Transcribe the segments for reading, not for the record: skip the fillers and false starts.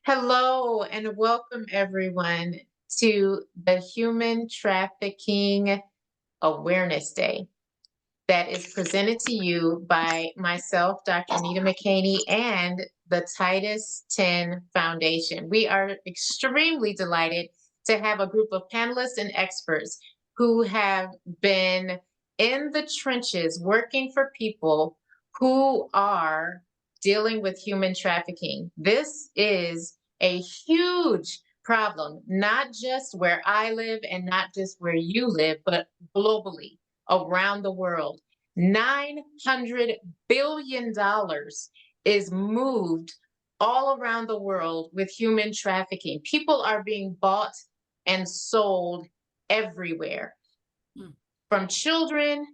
Hello and welcome everyone to the Human Trafficking Awareness Day that is presented to you by myself, Dr. Anita Mckaney, and the Titus Ten Foundation. We are extremely delighted to have a group of panelists and experts who have been in the trenches working for people who are dealing with human trafficking. This is a huge problem, not just where I live and not just where you live, but globally around the world. $900 billion is moved all around the world with human trafficking. People are being bought and sold everywhere, from children,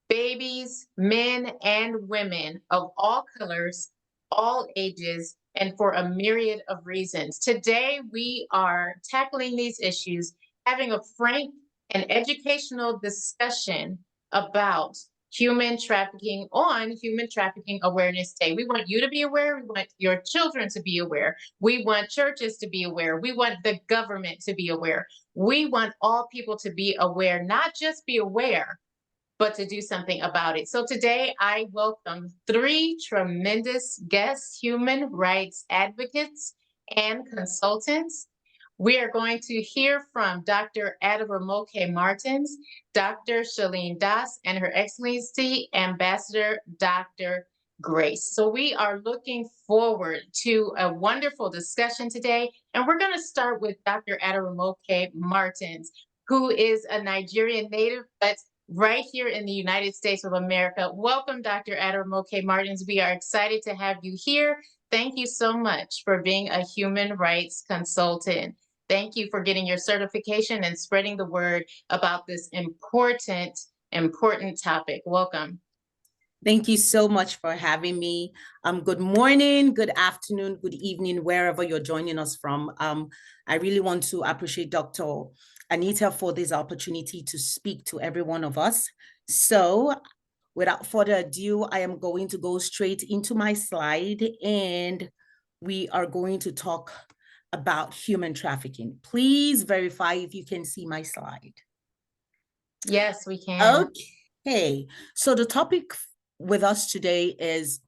babies, men, and women of all colors, all ages, and for a myriad of reasons. Today, we are tackling these issues, having a frank and educational discussion about human trafficking on Human Trafficking Awareness Day. We want you to be aware. We want your children to be aware. We want churches to be aware. We want the government to be aware. We want all people to be aware, not just be aware, but to do something about it. So today I welcome three tremendous guests, human rights advocates and consultants. We are going to hear from Dr. Aderomoke Martins, Dr. Saleen Das, and Her Excellency Ambassador Dr. Grace. So we are looking forward to a wonderful discussion today. And we're going to start with Dr. Aderomoke Martins, who is a Nigerian native, but right here in the United States of America. Welcome, Dr. Aderomoke Martins. We are excited to have you here. Thank you so much for being a human rights consultant. Thank you for getting your certification and spreading the word about this important topic. Welcome. Thank you so much for having me. Good morning, good afternoon, good evening, wherever you're joining us from. I really want to appreciate Dr. Anita for this opportunity to speak to every one of us. So without further ado, I am going to go straight into my slide and we are going to talk about human trafficking. Please verify if you can see my slide. Yes, we can. Okay, so the topic with us today is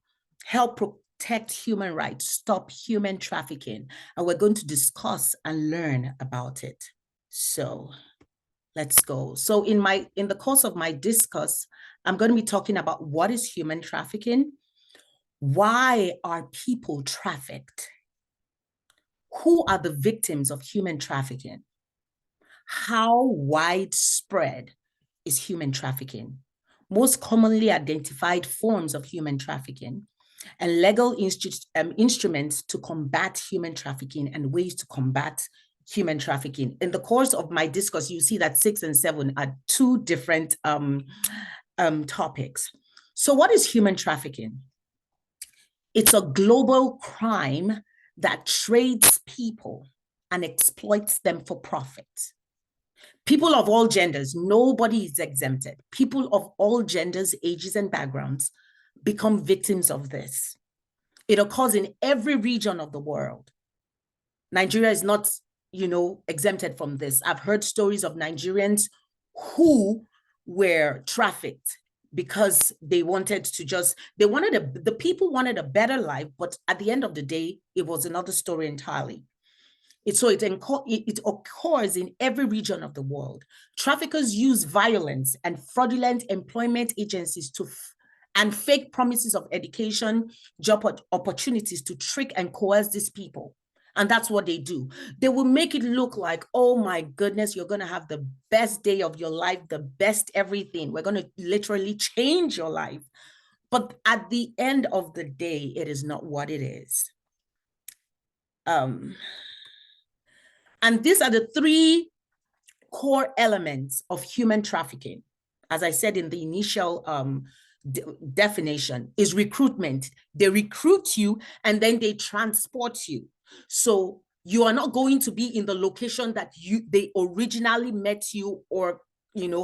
help protect human rights, stop human trafficking, and we're going to discuss and learn about it. So let's go. So in the course of my discuss, I'm going to be talking about what is human trafficking, why are people trafficked, who are the victims of human trafficking, how widespread is human trafficking, most commonly identified forms of human trafficking, and legal instruments to combat human trafficking and ways to combat human trafficking. In the course of my discourse, you see that 6 and 7 are two different topics. So what is human trafficking? It's a global crime that trades people and exploits them for profit. People of all genders, nobody is exempted. People of all genders, ages, and backgrounds become victims of this. It occurs in every region of the world. Nigeria is not, exempted from this. I've heard stories of Nigerians who were trafficked because they wanted to the people wanted a better life, but at the end of the day, it was another story entirely. It occurs in every region of the world. Traffickers use violence and fraudulent employment agencies and fake promises of education, job opportunities to trick and coerce these people. And that's what they do. They will make it look like, oh my goodness, you're going to have the best day of your life, the best everything. We're going to literally change your life. But at the end of the day, it is not what it is. And these are the three core elements of human trafficking. As I said in the initial definition, is recruitment. They recruit you and then they transport you. So you are not going to be in the location that they originally met you or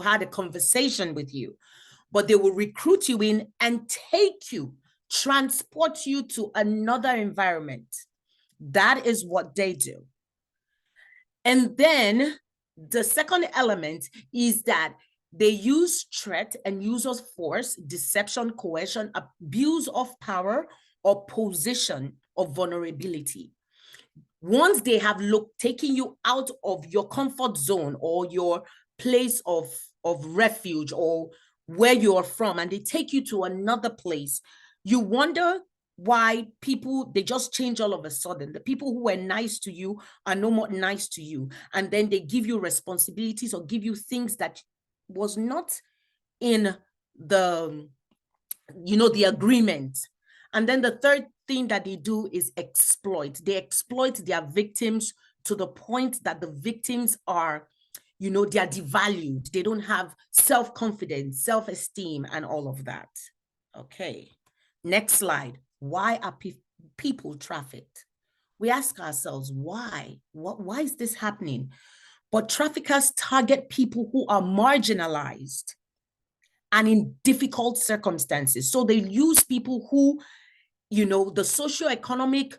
had a conversation with you, but they will recruit you in and take you, transport you to another environment. That is what they do. And then the second element is that they use threat and use of force, deception, coercion, abuse of power, or position of vulnerability. Once they have taken you out of your comfort zone or your place of refuge or where you're from, and they take you to another place, you wonder why people, they just change all of a sudden. The people who were nice to you are no more nice to you. And then they give you responsibilities or give you things that was not in the, the agreement. And then the third thing that they do is exploit. They exploit their victims to the point that the victims are, they are devalued. They don't have self-confidence, self-esteem, and all of that. Okay, next slide. Why are people trafficked? We ask ourselves, why? Why is this happening? But traffickers target people who are marginalized and in difficult circumstances. So they use people who, the socioeconomic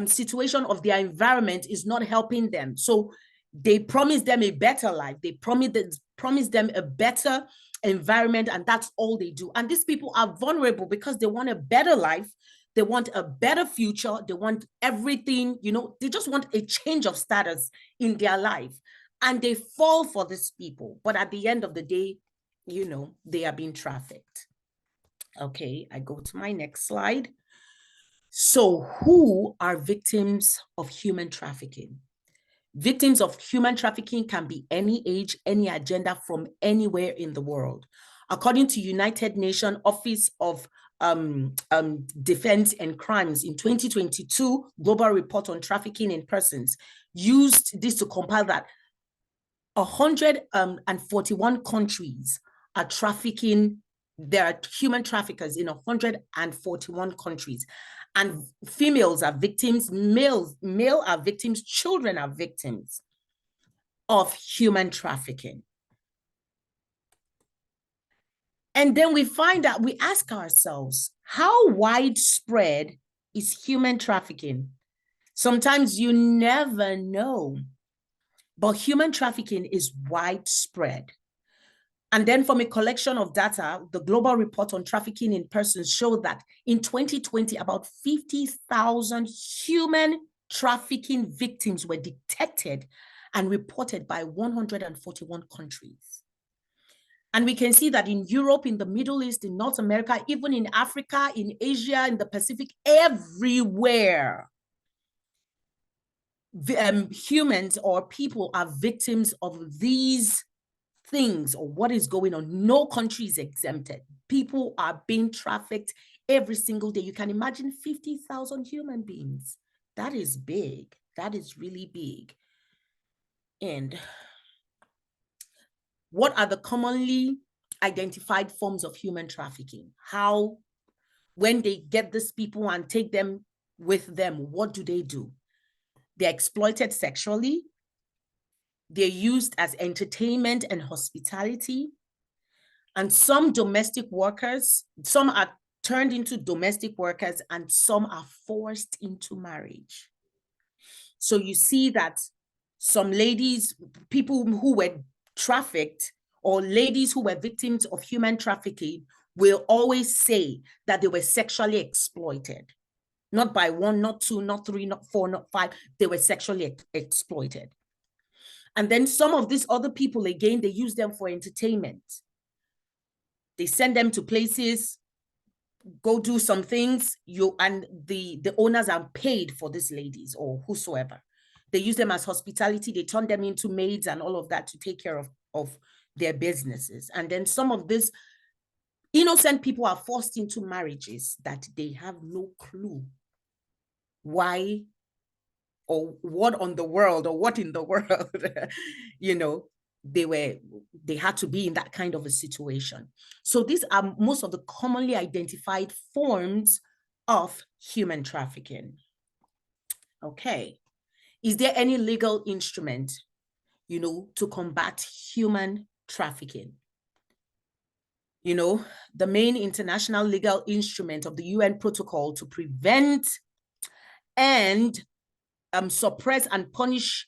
situation of their environment is not helping them. So they promise them a better life. They promise them a better environment, and that's all they do. And these people are vulnerable because they want a better life. They want a better future. They want everything, they just want a change of status in their life. And they fall for these people. But at the end of the day, they are being trafficked. Okay, I go to my next slide. So who are victims of human trafficking? Victims of human trafficking can be any age, any agenda, from anywhere in the world. According to United Nations Office of Defense and Crimes in 2022 Global Report on Trafficking in Persons, used this to compile that 141 countries are trafficking. There are human traffickers in 141 countries. And females are victims, male are victims, children are victims of human trafficking. And then we find out, we ask ourselves, how widespread is human trafficking? Sometimes you never know, but human trafficking is widespread. And then from a collection of data, the Global Report on Trafficking in Persons showed that in 2020, about 50,000 human trafficking victims were detected and reported by 141 countries. And we can see that in Europe, in the Middle East, in North America, even in Africa, in Asia, in the Pacific, everywhere, humans or people are victims of these things or what is going on. No country is exempted. People are being trafficked every single day. You can imagine 50,000 human beings. That is big. That is really big. And what are the commonly identified forms of human trafficking? How, when they get these people and take them with them, what do? They're exploited sexually. They're used as entertainment and hospitality. And some domestic workers, some are turned into domestic workers, and some are forced into marriage. So you see that some ladies, people who were trafficked, or ladies who were victims of human trafficking, will always say that they were sexually exploited. Not by one, not two, not three, not four, not five. They were sexually exploited. And then some of these other people, again, they use them for entertainment. They send them to places, go do some things, and the owners are paid for these ladies or whosoever. They use them as hospitality. They turn them into maids and all of that to take care of their businesses. And then some of these innocent people are forced into marriages that they have no clue why or what on the world or what in the world, they had to be in that kind of a situation. So these are most of the commonly identified forms of human trafficking. Okay. Is there any legal instrument, to combat human trafficking? The main international legal instrument of the UN protocol to prevent and suppress and punish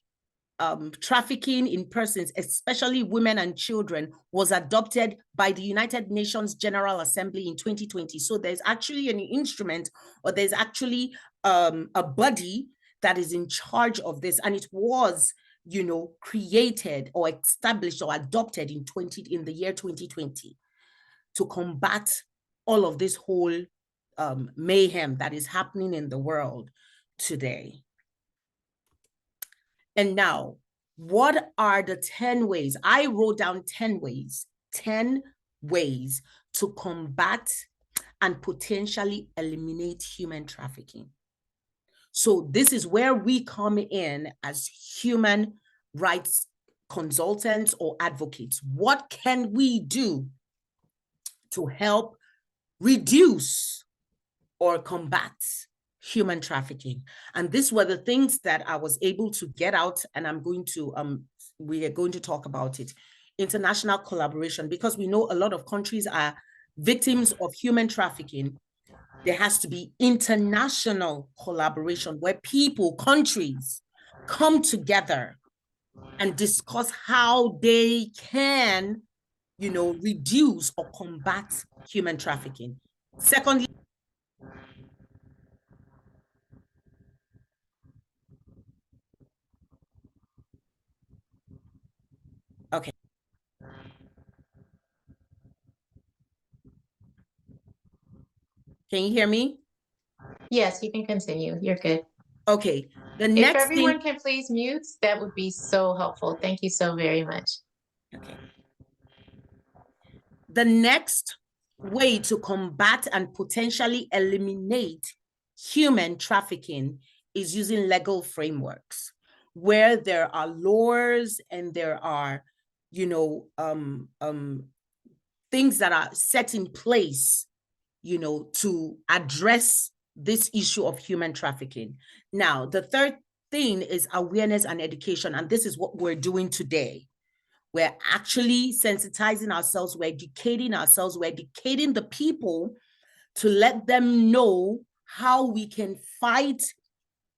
trafficking in persons, especially women and children, was adopted by the United Nations General Assembly in 2020. So there's actually an instrument, or there's actually a body that is in charge of this, and it was, you know, created or established or adopted in the year 2020 to combat all of this whole mayhem that is happening in the world today. And now, what are the 10 ways? I wrote down 10 ways to combat and potentially eliminate human trafficking. So this is where we come in as human rights consultants or advocates. What can we do to help reduce or combat human trafficking? And these were the things that I was able to get out, and we are going to talk about it. International collaboration, because we know a lot of countries are victims of human trafficking. There has to be international collaboration where countries come together and discuss how they can, you know, reduce or combat human trafficking. Secondly, okay. Can you hear me? Yes, you can continue. You're good. Okay. The If next everyone thing, can please mute, that would be so helpful. Thank you so very much. okay. The next way to combat and potentially eliminate human trafficking is using legal frameworks where there are laws and there are, you know, things that are set in place, you know, to address this issue of human trafficking. Now, the third thing is awareness and education, and this is what we're doing today. We're actually sensitizing ourselves, we're educating the people to let them know how we can fight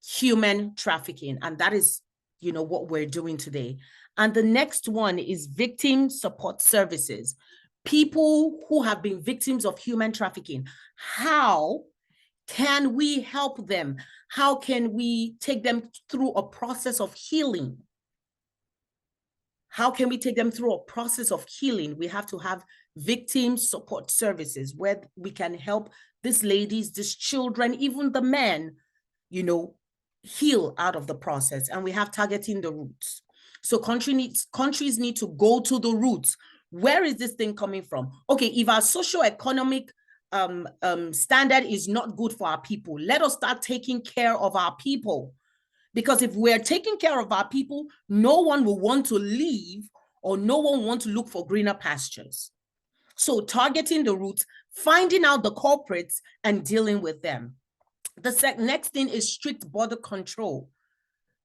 human trafficking. And that is, you know, what we're doing today. And the next one is victim support services. People who have been victims of human trafficking, how can we help them? How can we take them through a process of healing? How can we take them through a process of healing? We have to have victim support services where we can help these ladies, these children, even the men, you know, heal out of the process. And we have targeting the roots. So countries need to go to the roots. Where is this thing coming from? Okay, if our socioeconomic standard is not good for our people, let us start taking care of our people. Because if we're taking care of our people, no one will want to leave, or no one will want to look for greener pastures. So targeting the roots, finding out the culprits and dealing with them. The next thing is strict border control.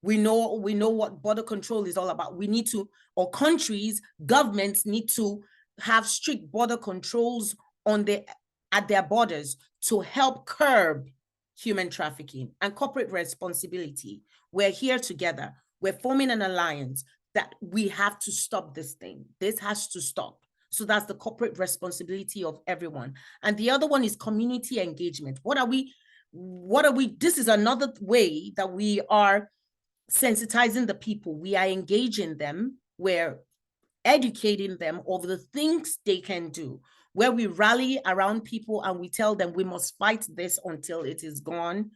We know what border control is all about. We need to, or countries, governments need to have strict border controls at their borders to help curb human trafficking and corporate responsibility. We're here together. We're forming an alliance that we have to stop this thing. This has to stop. So that's the corporate responsibility of everyone. And the other one is community engagement. What are we, this is another way that we are sensitizing the people. We are engaging them. We're educating them of the things they can do, where we rally around people and we tell them we must fight this until it is gone.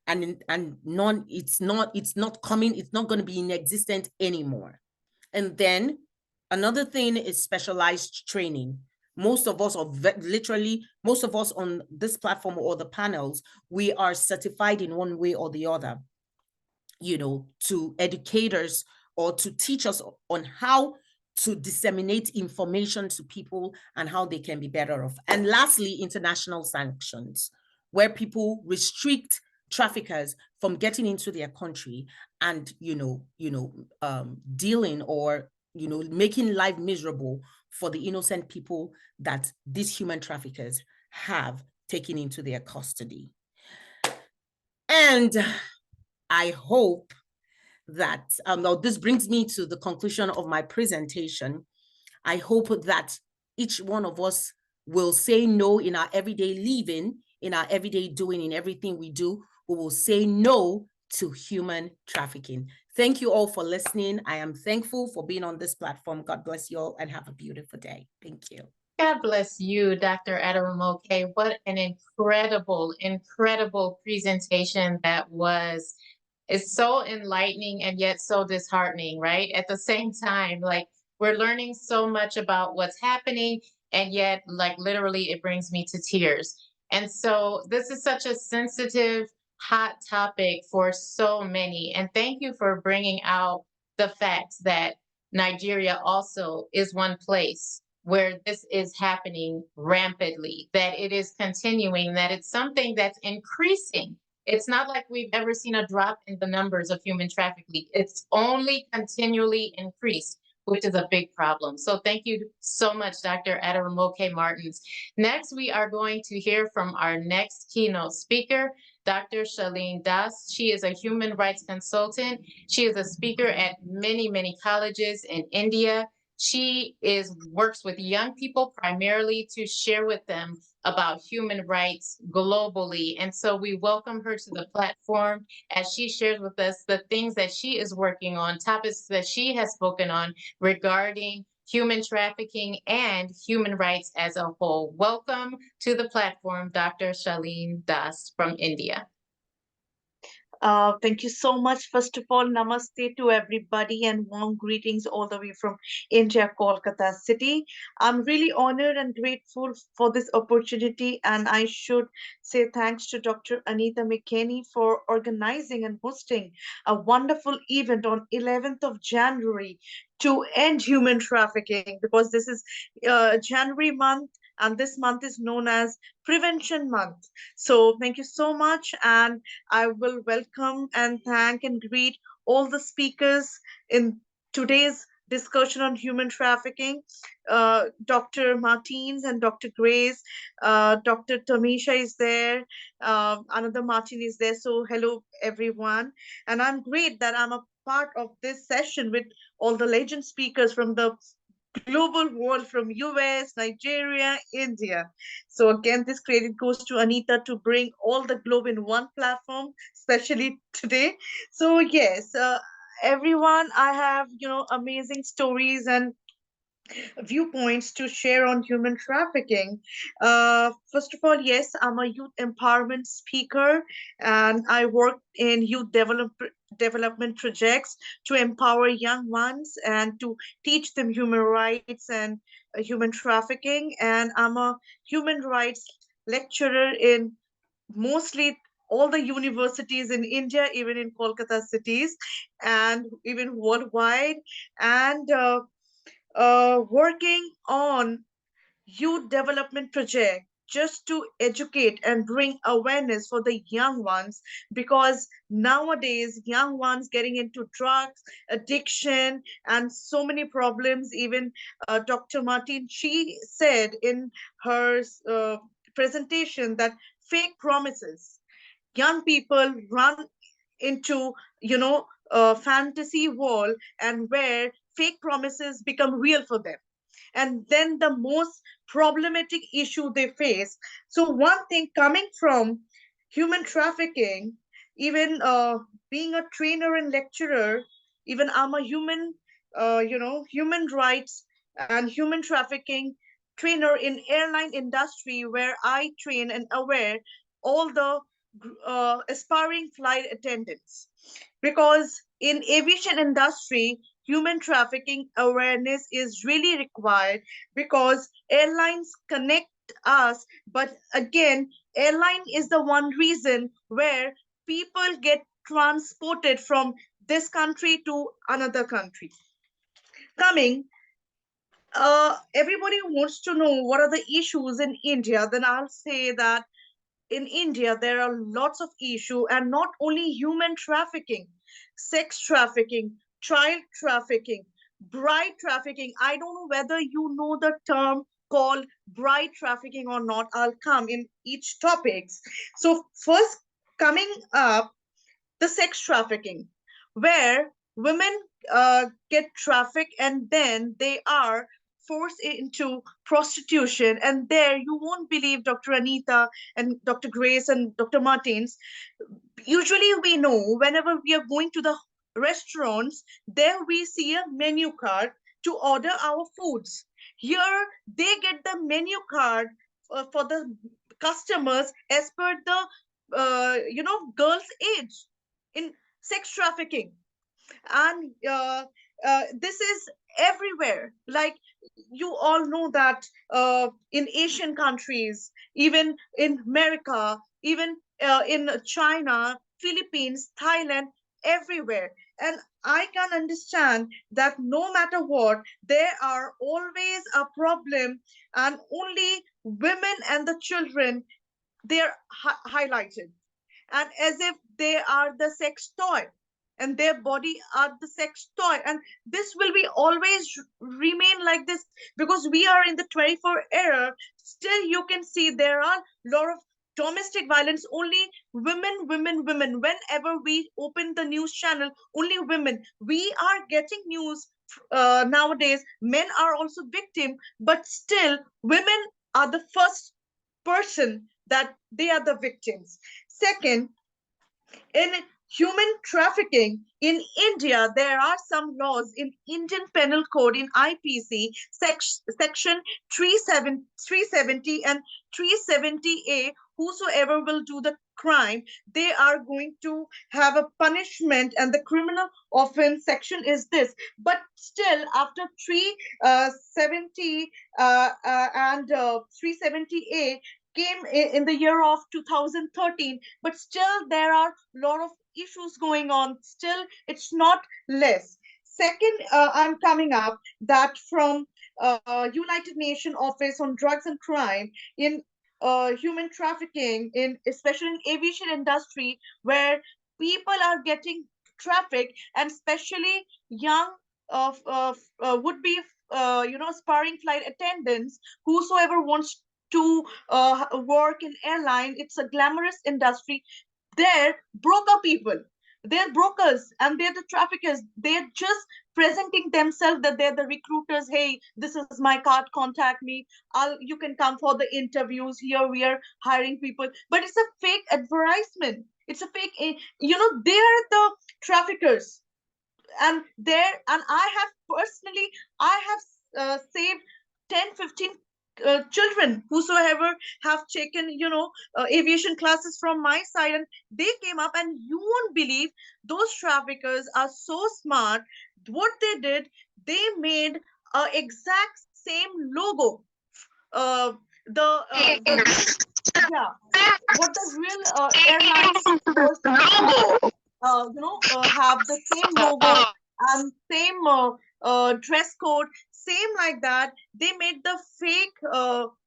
It's not going to be inexistent anymore. And then another thing is specialized training. Most of us on this platform or the panels, we are certified in one way or the other, you know, to educators or to teach us on how to disseminate information to people and how they can be better off. And lastly, international sanctions, where people restrict traffickers from getting into their country and, dealing or, making life miserable for the innocent people that these human traffickers have taken into their custody. And I hope that, now this brings me to the conclusion of my presentation. I hope that each one of us will say no in our everyday living, in our everyday doing, in everything we do. We will say no to human trafficking. Thank you all for listening. I am thankful for being on this platform. God bless you all and have a beautiful day. Thank you. God bless you, Dr. Aderomoke. What an incredible, incredible presentation that was. It's so enlightening and yet so disheartening, right? At the same time, like we're learning so much about what's happening, and yet, like literally, it brings me to tears. And so, this is such a sensitive, hot topic for so many. And thank you for bringing out the facts that Nigeria also is one place where this is happening rampantly, that it is continuing, that it's something that's increasing. It's not like we've ever seen a drop in the numbers of human trafficking. It's only continually increased, which is a big problem. So thank you so much, Dr. Aderomoke Martins. Next, we are going to hear from our next keynote speaker, Dr. Saleen Das. She is a human rights consultant. She is a speaker at many, many colleges in India. She works with young people primarily to share with them about human rights globally. And so we welcome her to the platform as she shares with us the things that she is working on, topics that she has spoken on regarding human trafficking and human rights as a whole. Welcome to the platform, Dr. Saleen Das from India. Thank you so much. First of all, namaste to everybody and warm greetings all the way from India, Kolkata city. I'm really honored and grateful for this opportunity, and I should say thanks to Dr. Anita Mckaney for organizing and hosting a wonderful event on 11th of January to end human trafficking, because this is January month, and this month is known as Prevention Month. So thank you so much, and I will welcome and thank and greet all the speakers in today's discussion on human trafficking. Dr. Martins and Dr. Grace, Dr. Tamisha is there, another Martin is there. So hello everyone, and I'm great that I'm a part of this session with all the legend speakers from the global world, from US, Nigeria, India. So again, this credit goes to Anita to bring all the globe in one platform, especially today. So yes, everyone, I have, amazing stories and viewpoints to share on human trafficking. First of all, yes, I'm a youth empowerment speaker, and I work in development projects to empower young ones and to teach them human rights and human trafficking. And I'm a human rights lecturer in mostly all the universities in India, even in Kolkata cities, and even worldwide. And working on youth development project just to educate and bring awareness for the young ones, because nowadays young ones getting into drugs addiction and so many problems. Even Dr. Martin, she said in her presentation that fake promises, young people run into, a fantasy world, and where fake promises become real for them, and then the most problematic issue they face. So one thing coming from human trafficking, even being a trainer and lecturer, even I'm a human rights and human trafficking trainer in airline industry, where I train and aware all the aspiring flight attendants, because in aviation industry human trafficking awareness is really required, because airlines connect us, but again airline is the one reason where people get transported from this country to another country. Coming, everybody wants to know what are the issues in India, then I'll say that in India, there are lots of issues, and not only human trafficking, sex trafficking, child trafficking, bride trafficking. I don't know whether you know the term called bride trafficking or not. I'll come in each topics. So first, coming up, the sex trafficking, where women get trafficked and then they are forced into prostitution. And there, you won't believe, Dr. Anita and Dr. Grace and Dr. Martins, usually we know whenever we are going to the restaurants, there we see a menu card to order our foods. Here, they get the menu card for the customers as per the girl's age in sex trafficking. And this is everywhere. Like, you all know that in Asian countries, even in America, even in China, Philippines, Thailand, everywhere. And I can understand that no matter what, there are always a problem, and only women and the children, they're highlighted, and as if they are the sex toy, and their body are the sex toy. And this will be always remain like this, because we are in the 24th era. Still, you can see there are a lot of domestic violence. Only women, women, women. Whenever we open the news channel, only women. We are getting news nowadays. Men are also victim, but still women are the first person that they are the victims. Second, in human trafficking in India, there are some laws in Indian Penal Code in IPC, section 370 and 370A. Whosoever will do the crime, they are going to have a punishment, and the criminal offense section is this. But still, after 370 and 370A came in the year of 2013, but still there are a lot of issues going on. Still, it's not less. Second, I'm coming up that from United Nations Office on Drugs and Crime in human trafficking, in especially in aviation industry, where people are getting trafficked, and especially young would be sparring flight attendants, whosoever wants to work in airline. It's a glamorous industry. They're broker people. They're brokers and they're the traffickers. They're just presenting themselves that they're the recruiters. Hey, this is my card. Contact me. You can come for the interviews. Here we are hiring people, but it's a fake advertisement. It's a fake. They're the traffickers, and I have personally, I have saved 10, 15 children whosoever have taken aviation classes from my side, and they came up, and you won't believe, those traffickers are so smart. What they did, they made a exact same logo, the yeah, what the real airlines was, have the same logo and same dress code, same like that. They made the fake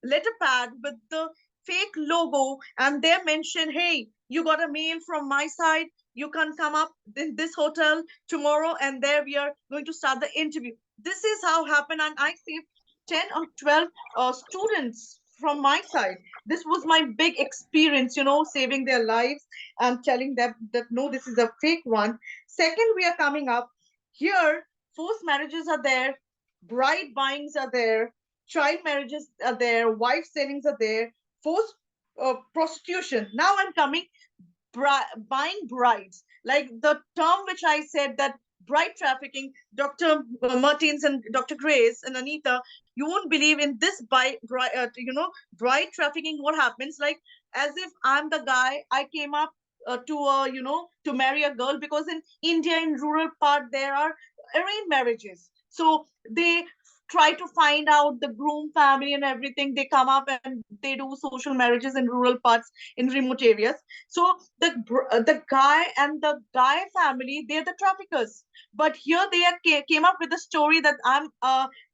letter pad with the fake logo, and they mentioned, hey, you got a mail from my side. You can come up in this hotel tomorrow, and there we are going to start the interview. This is how happened, and I saved 10 or 12 students from my side. This was my big experience, saving their lives and telling them that no, this is a fake one. Second, we are coming up here. Forced marriages are there, bride buyings are there, child marriages are there, wife sellings are there, forced prostitution. Now I'm coming, buying brides, like the term which I said, that bride trafficking. Dr. Martins and Dr. Grace and Anita, you won't believe in this bride trafficking. What happens? Like, as if I'm the guy, I came up to marry a girl, because in India, in rural part, there are arranged marriages. So they try to find out the groom family and everything. They come up and they do social marriages in rural parts, in remote areas. So the guy and the guy family, they're the traffickers. But here they came up with a story that I'm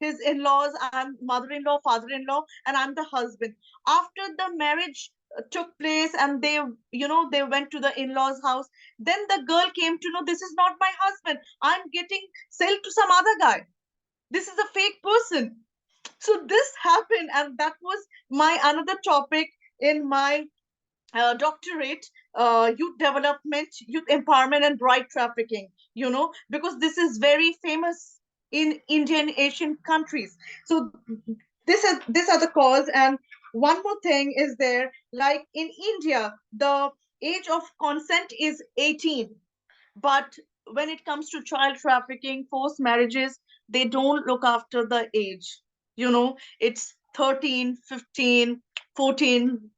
his in-laws, I'm mother-in-law, father-in-law, and I'm the husband. After the marriage took place, and they went to the in-laws house, then the girl came to know, this is not my husband, I'm getting sold to some other guy. This is a fake person. So this happened, and that was my another topic in my doctorate, youth development, youth empowerment, and bride trafficking, because this is very famous in Indian Asian countries. So these are the cause. And one more thing is there, like in India, the age of consent is 18, but when it comes to child trafficking, forced marriages, they don't look after the age. It's 13, 15, 14,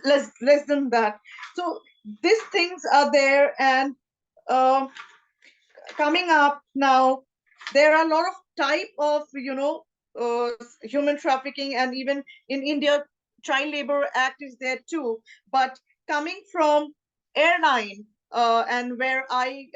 less than that. So these things are there. And uh, coming up now, there are a lot of type of human trafficking, and even in India, child labor act is there too. But coming from airline, and where I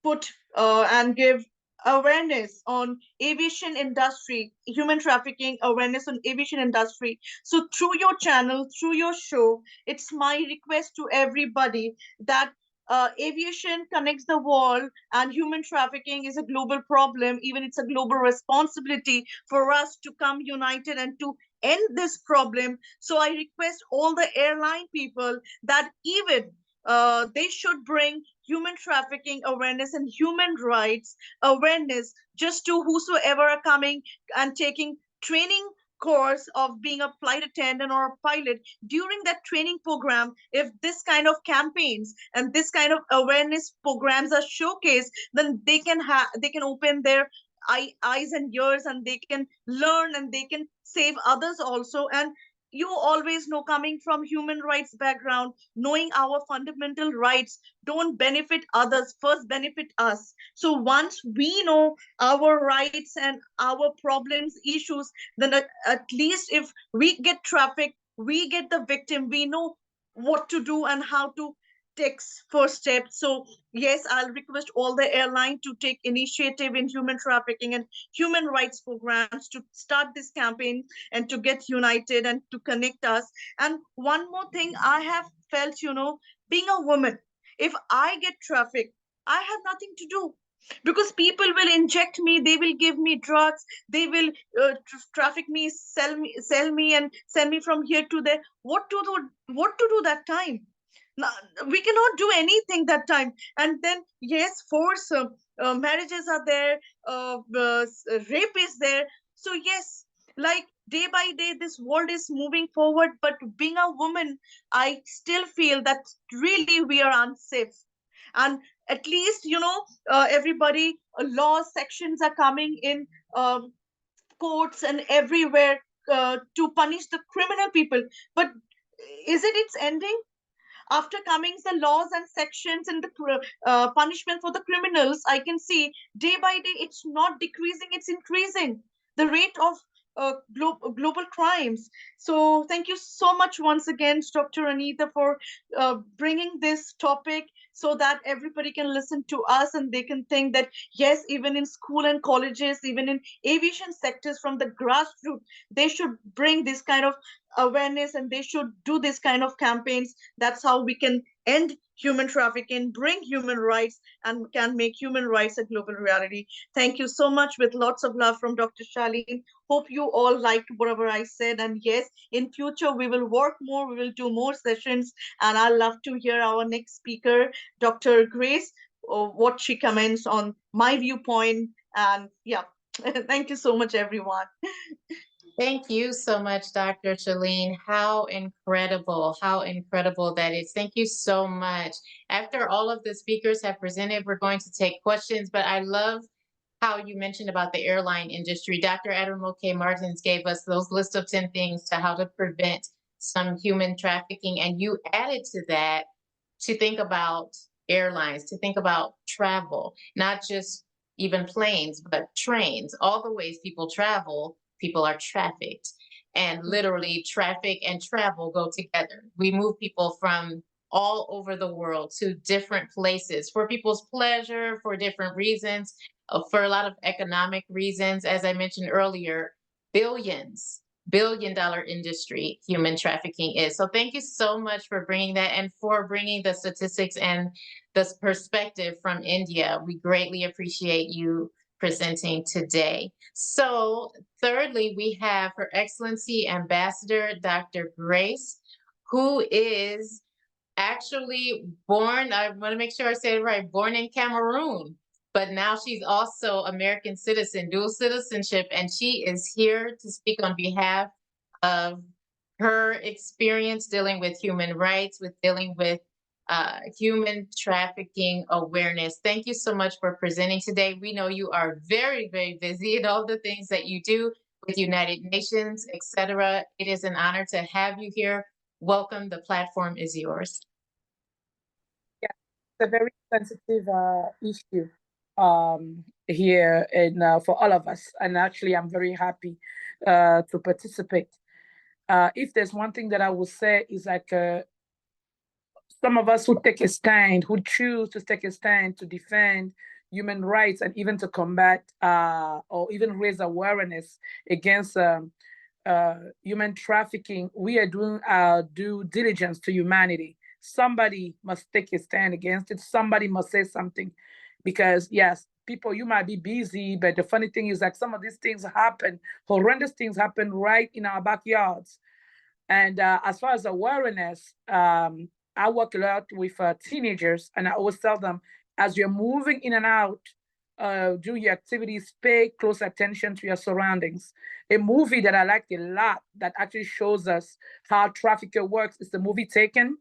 put and give awareness on aviation industry, human trafficking awareness on aviation industry. So through your channel, through your show, it's my request to everybody that aviation connects the world, and human trafficking is a global problem. Even it's a global responsibility for us to come united and to end this problem. So I request all the airline people that even they should bring human trafficking awareness and human rights awareness just to whosoever are coming and taking training course of being a flight attendant or a pilot. During that training program, if this kind of campaigns and this kind of awareness programs are showcased, then they can open their eyes and ears, and they can learn, and they can save others also. And you always know, coming from human rights background, knowing our fundamental rights don't benefit others, first benefit us. So once we know our rights and our problems, issues, then at least if we get trafficked, we get the victim, we know what to do and how to take first steps. So yes, I'll request all the airline to take initiative in human trafficking and human rights programs to start this campaign and to get united and to connect us. And one more thing I have felt, being a woman, if I get trafficked, I have nothing to do, because people will inject me, they will give me drugs, they will traffic me, sell me and send me from here to there. What to do that time? Now, we cannot do anything that time. And then yes, force marriages are there, rape is there. So yes, like day by day this world is moving forward, but being a woman, I still feel that really we are unsafe. And at least, everybody, law sections are coming in, courts and everywhere, to punish the criminal people. But is it's ending? After coming the laws and sections and the punishment for the criminals, I can see day by day it's not decreasing, it's increasing the rate of global crimes. So thank you so much once again, Dr. Anita, for bringing this topic, so that everybody can listen to us and they can think that yes, even in school and colleges, even in aviation sectors, from the grassroots, they should bring this kind of awareness and they should do this kind of campaigns. That's how we can end human trafficking, bring human rights, and can make human rights a global reality. Thank you so much, with lots of love from Dr. Saleen. Hope you all liked whatever I said. And yes, in future we will work more, we will do more sessions, and I love to hear our next speaker, Dr. Grace, what she comments on my viewpoint. And yeah, thank you so much, everyone. Thank you so much, Dr. Saleen. How incredible that is. Thank you so much. After all of the speakers have presented, we're going to take questions, but I love how you mentioned about the airline industry. Dr. Aderomoke Martins gave us those list of 10 things to how to prevent some human trafficking, and you added to that to think about airlines, to think about travel, not just even planes, but trains. All the ways people travel, people are trafficked. And literally, traffic and travel go together. We move people from all over the world to different places for people's pleasure, for different reasons, for a lot of economic reasons. As I mentioned earlier, billions billion-dollar industry human trafficking is. So thank you so much for bringing that and for bringing the statistics and this perspective from India. We greatly appreciate you presenting today. So thirdly, we have Her Excellency Ambassador Dr. Grace, who is actually born, I want to make sure I say it right, born in Cameroon, but now she's also American citizen, dual citizenship, and she is here to speak on behalf of her experience dealing with human rights, with dealing with human trafficking awareness. Thank you so much for presenting today. We know you are very, very busy in all the things that you do with United Nations, etc. It is an honor to have you here. Welcome. The platform is yours. Yeah, it's a very sensitive issue here and for all of us. And actually, I'm very happy to participate. If there's one thing that I will say is like some of us who take a stand, who choose to take a stand to defend human rights and even to combat or even raise awareness against human trafficking, we are doing our due diligence to humanity. Somebody must take a stand against it. Somebody must say something because, yes, people, you might be busy, but the funny thing is that some of these things happen, horrendous things happen right in our backyards. And as far as awareness, I work a lot with teenagers, and I always tell them, as you're moving in and out, do your activities, pay close attention to your surroundings. A movie that I liked a lot that actually shows us how trafficking works is the movie Taken.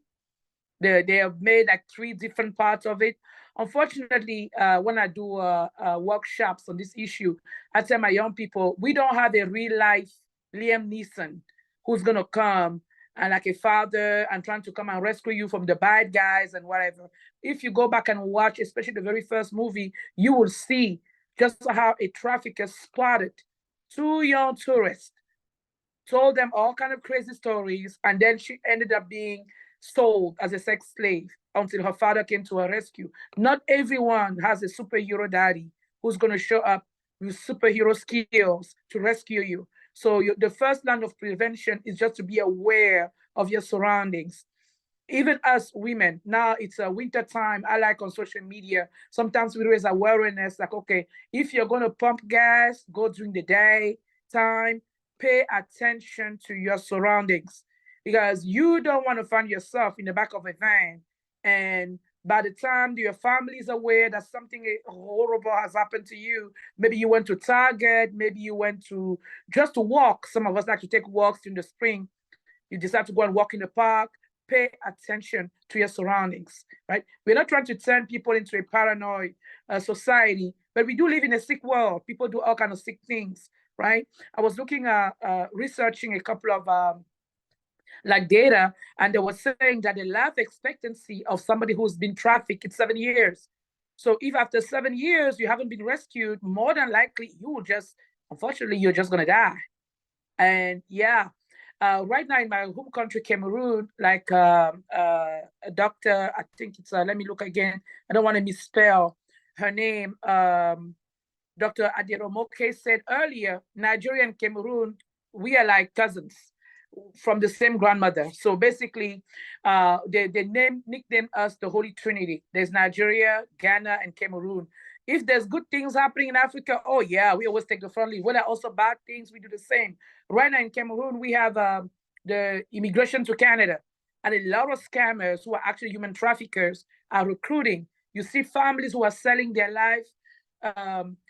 They have made like 3 different parts of it. Unfortunately, when I do workshops on this issue, I tell my young people, we don't have a real life Liam Neeson who's going to come and like a father and trying to come and rescue you from the bad guys and whatever. If you go back and watch, especially the very first movie, you will see just how a trafficker spotted 2 young tourists, told them all kind of crazy stories, and then she ended up being sold as a sex slave until her father came to her rescue. Not everyone has a superhero daddy who's going to show up with superhero skills to rescue you. So the first line of prevention is just to be aware of your surroundings. Even us women, now it's a winter time. I like on social media, sometimes we raise awareness like, okay, if you're going to pump gas, go during the day time, pay attention to your surroundings because you don't want to find yourself in the back of a van. And by the time your family is aware that something horrible has happened to you, maybe you went to Target, maybe you went to just to walk. Some of us like to take walks in the spring. You decide to go and walk in the park. Pay attention to your surroundings, right? We're not trying to turn people into a paranoid society, but we do live in a sick world. People do all kinds of sick things, right? I was looking at researching a couple of like data, and they were saying that the life expectancy of somebody who's been trafficked is 7 years. So if after 7 years you haven't been rescued, more than likely you will just, unfortunately, you're just gonna die. And yeah, right now in my home country, Cameroon, like a doctor, I think it's, let me look again. I don't want to misspell her name. Dr. Aderomoke said earlier, Nigeria and Cameroon, we are like cousins from the same grandmother. So basically, they nicknamed us the Holy Trinity. There's Nigeria, Ghana, and Cameroon. If there's good things happening in Africa, oh yeah, we always take the front lead. When there are also bad things, we do the same. Right now in Cameroon, we have the immigration to Canada, and a lot of scammers who are actually human traffickers are recruiting. You see families who are selling their life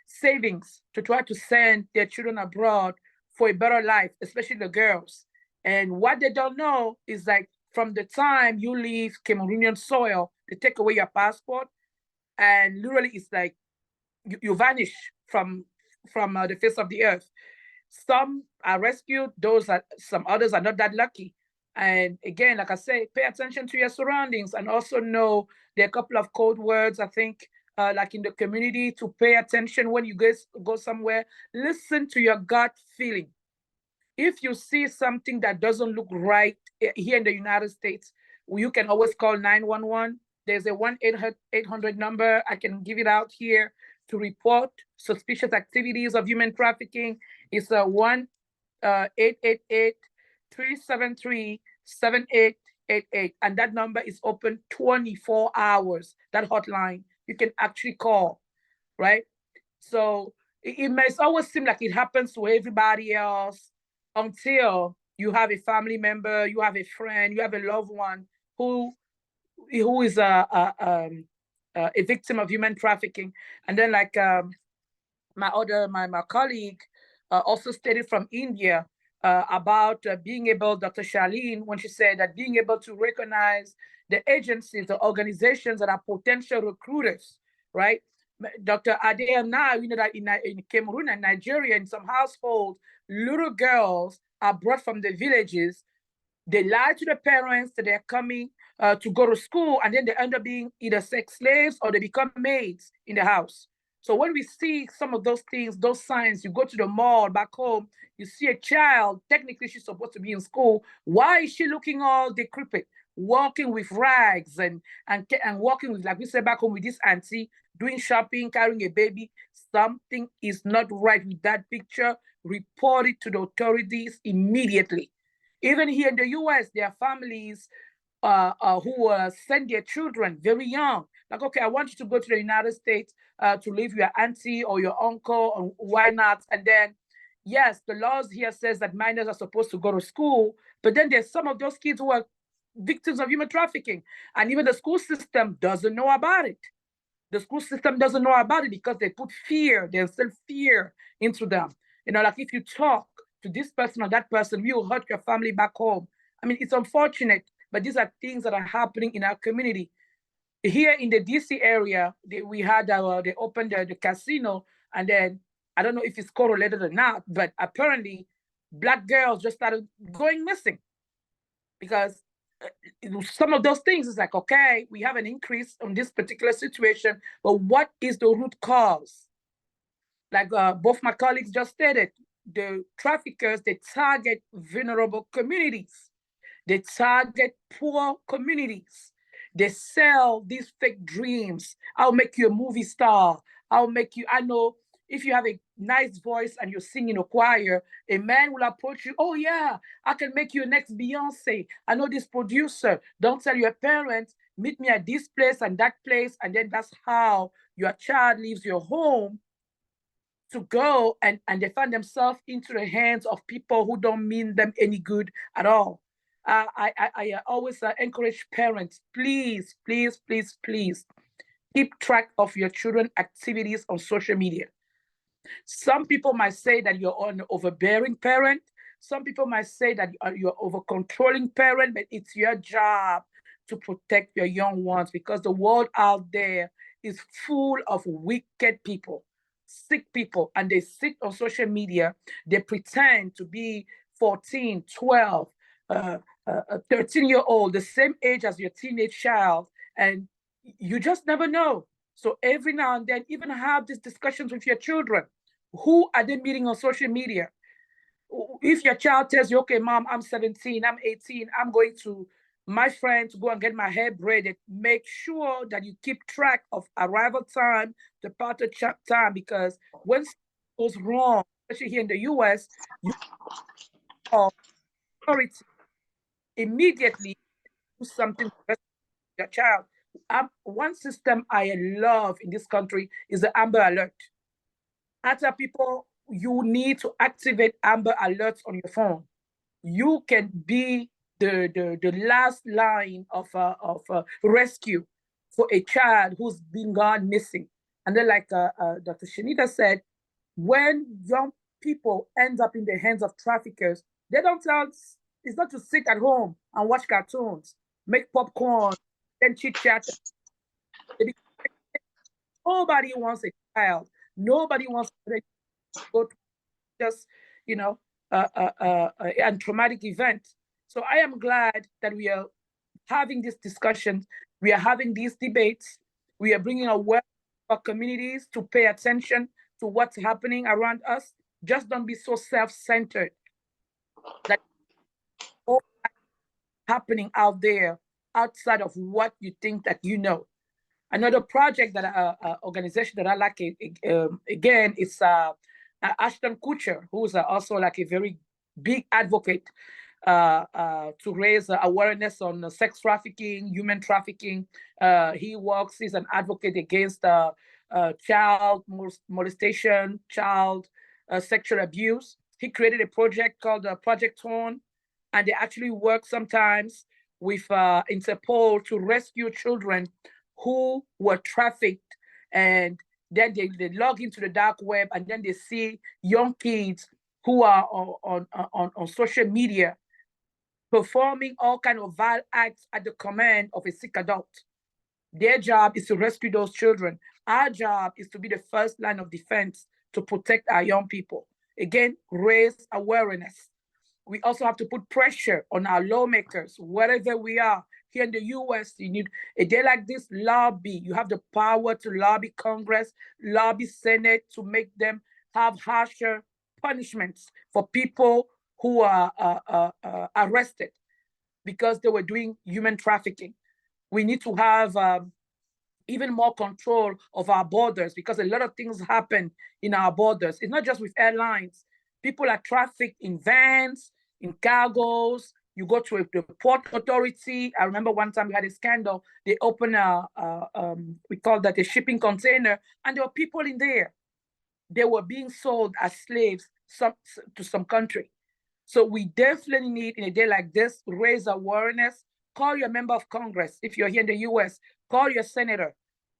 savings to try to send their children abroad for a better life, especially the girls. And what they don't know is like from the time you leave Cameroonian soil, they take away your passport, and literally it's like you vanish from the face of the earth. Some are rescued, some others are not that lucky. And again, like I say, pay attention to your surroundings and also know there are a couple of code words, I think, like in the community to pay attention when you guys go somewhere. Listen to your gut feeling. If you see something that doesn't look right here in the United States, you can always call 911. There's a 1-800 number. I can give it out here to report suspicious activities of human trafficking. It's a 1-888-373-7888. And that number is open 24 hours, that hotline. You can actually call, right? So it may always seem like it happens to everybody else until you have a family member, you have a friend, you have a loved one who is a victim of human trafficking. And then like my colleague also stated from India about being able, Dr. Saleen, when she said that being able to recognize the agencies, the organizations that are potential recruiters, right? Dr. Aderomoke, we know that in Cameroon and Nigeria, in some households, little girls are brought from the villages. They lie to the parents that they're coming to go to school, and then they end up being either sex slaves or they become maids in the house. So when we see some of those things, those signs, you go to the mall back home, you see a child, technically she's supposed to be in school. Why is she looking all decrepit, walking with rags and walking with, like we said back home, with this auntie, doing shopping, carrying a baby? Something is not right with that picture. Report it to the authorities immediately. Even here in the US, there are families who send their children very young. Like, okay, I want you to go to the United States to live with your auntie or your uncle, or why not? And then, yes, the laws here says that minors are supposed to go to school, but then there's some of those kids who are victims of human trafficking, and even the school system doesn't know about it. The school system doesn't know about it because they put fear, they instill fear into them. You know, like if you talk to this person or that person, you will hurt your family back home. I mean, it's unfortunate, but these are things that are happening in our community. Here in the DC area, they opened the casino, and then I don't know if it's correlated or not, but apparently Black girls just started going missing because some of those things is like, okay, we have an increase on this particular situation, but what is the root cause? Like both my colleagues just stated, the traffickers, they target vulnerable communities. They target poor communities. They sell these fake dreams. I'll make you a movie star. I know if you have a nice voice and you sing in a choir, a man will approach you. Oh yeah, I can make you a next Beyonce. I know this producer. Don't tell your parents, meet me at this place and that place. And then that's how your child leaves your home to go and they find themselves into the hands of people who don't mean them any good at all. I always encourage parents, please, please, please, please keep track of your children's activities on social media. Some people might say that you're an overbearing parent. Some people might say that you're over controlling parent, but it's your job to protect your young ones because the world out there is full of wicked people, sick people, and they sit on social media. They pretend to be 14, 12, 13-year-old, the same age as your teenage child, and you just never know. So every now and then, even have these discussions with your children. Who are they meeting on social media? If your child tells you, okay, mom, I'm 17, I'm 18, I'm going to my friend to go and get my hair braided, make sure that you keep track of arrival time, departure time, because when something goes wrong, especially here in the US, you call authority immediately do something to your child. One system I love in this country is the Amber Alert. I tell people you need to activate Amber Alerts on your phone. You can be the last line of rescue for a child who's been gone missing. And then, like Dr. Shanita said, when young people end up in the hands of traffickers, they don't tell. It's not to sit at home and watch cartoons, make popcorn, then chit chat. Nobody wants a child. Nobody wants to go to just, you know, a traumatic event. So I am glad that we are having this discussion. We are having these debates. We are bringing awareness to our communities to pay attention to what's happening around us. Just don't be so self-centered. That all happening out there outside of what you think that you know. Another project that organization that I like again is Ashton Kutcher, who's also like a very big advocate to raise awareness on sex trafficking, human trafficking. He's an advocate against child molestation, child sexual abuse. He created a project called Project Torn, and they actually work sometimes with Interpol to rescue children who were trafficked, and then they log into the dark web, and then they see young kids who are on social media performing all kind of vile acts at the command of a sick adult. Their job is to rescue those children. Our job is to be the first line of defense to protect our young people. Again, raise awareness. We also have to put pressure on our lawmakers, wherever we are. Here in the US, you need a day like this, lobby. You have the power to lobby Congress, lobby Senate to make them have harsher punishments for people who are arrested because they were doing human trafficking. We need to have even more control of our borders, because a lot of things happen in our borders. It's not just with airlines. People are trafficked in vans, in cargos. You go to the port authority. I remember one time we had a scandal. They opened we call that a shipping container, and there were people in there. They were being sold as slaves to some country. So we definitely need, in a day like this, raise awareness. Call your member of Congress. If you're here in the US, call your senator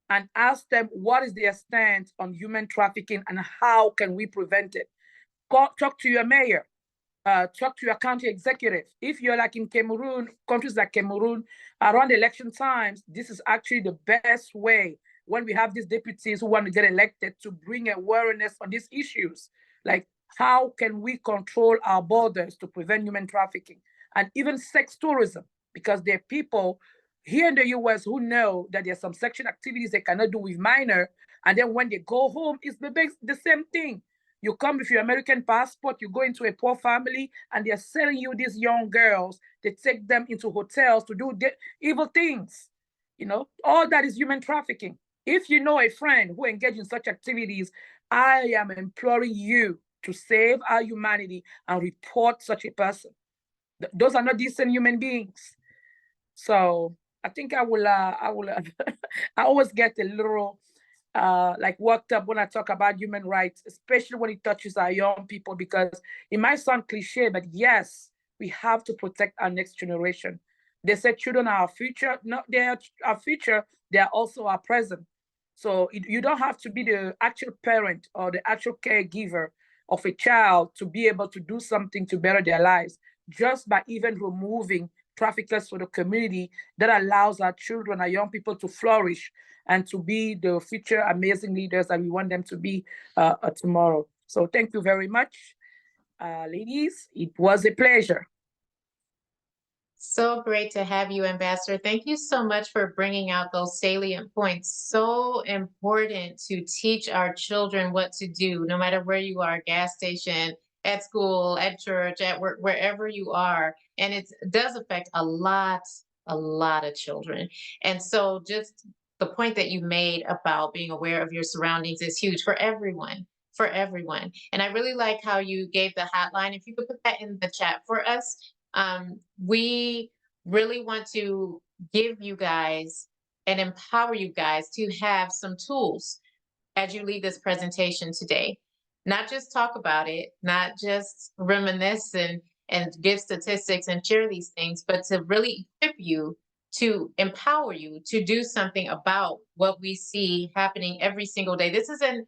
and ask them what is their stance on human trafficking and how can we prevent it. Talk to your mayor. Talk to your county executive. If you're like in Cameroon, countries like Cameroon, around election times, this is actually the best way when we have these deputies who want to get elected to bring awareness on these issues. Like, how can we control our borders to prevent human trafficking and even sex tourism? Because there are people here in the US who know that there's some sexual activities they cannot do with minor, and then when they go home, it's the same thing. You come with your American passport, you go into a poor family, and they're selling you these young girls. They take them into hotels to do evil things. You know, all that is human trafficking. If you know a friend who engaged in such activities, I am imploring you to save our humanity and report such a person. Those are not decent human beings. So I think I will I always get a little like worked up when I talk about human rights, especially when it touches our young people, because it might sound cliche, but yes, we have to protect our next generation. They said children are our future. No, they are our future. They are also our present. So you don't have to be the actual parent or the actual caregiver of a child to be able to do something to better their lives. Just by even removing traffickers for the community, that allows our children, our young people to flourish and to be the future amazing leaders that we want them to be tomorrow. So thank you very much, ladies. It was a pleasure. So great to have you, Ambassador. Thank you so much for bringing out those salient points. So important to teach our children what to do, no matter where you are, gas station, at school, at church, at work, wherever you are. And it does affect a lot of children. And so just the point that you made about being aware of your surroundings is huge for everyone. For everyone. And I really like how you gave the hotline. If you could put that in the chat for us. We really want to give you guys and empower you guys to have some tools as you leave this presentation today. Not just talk about it, not just reminisce and give statistics and share these things, but to really equip you, to empower you to do something about what we see happening every single day. This is a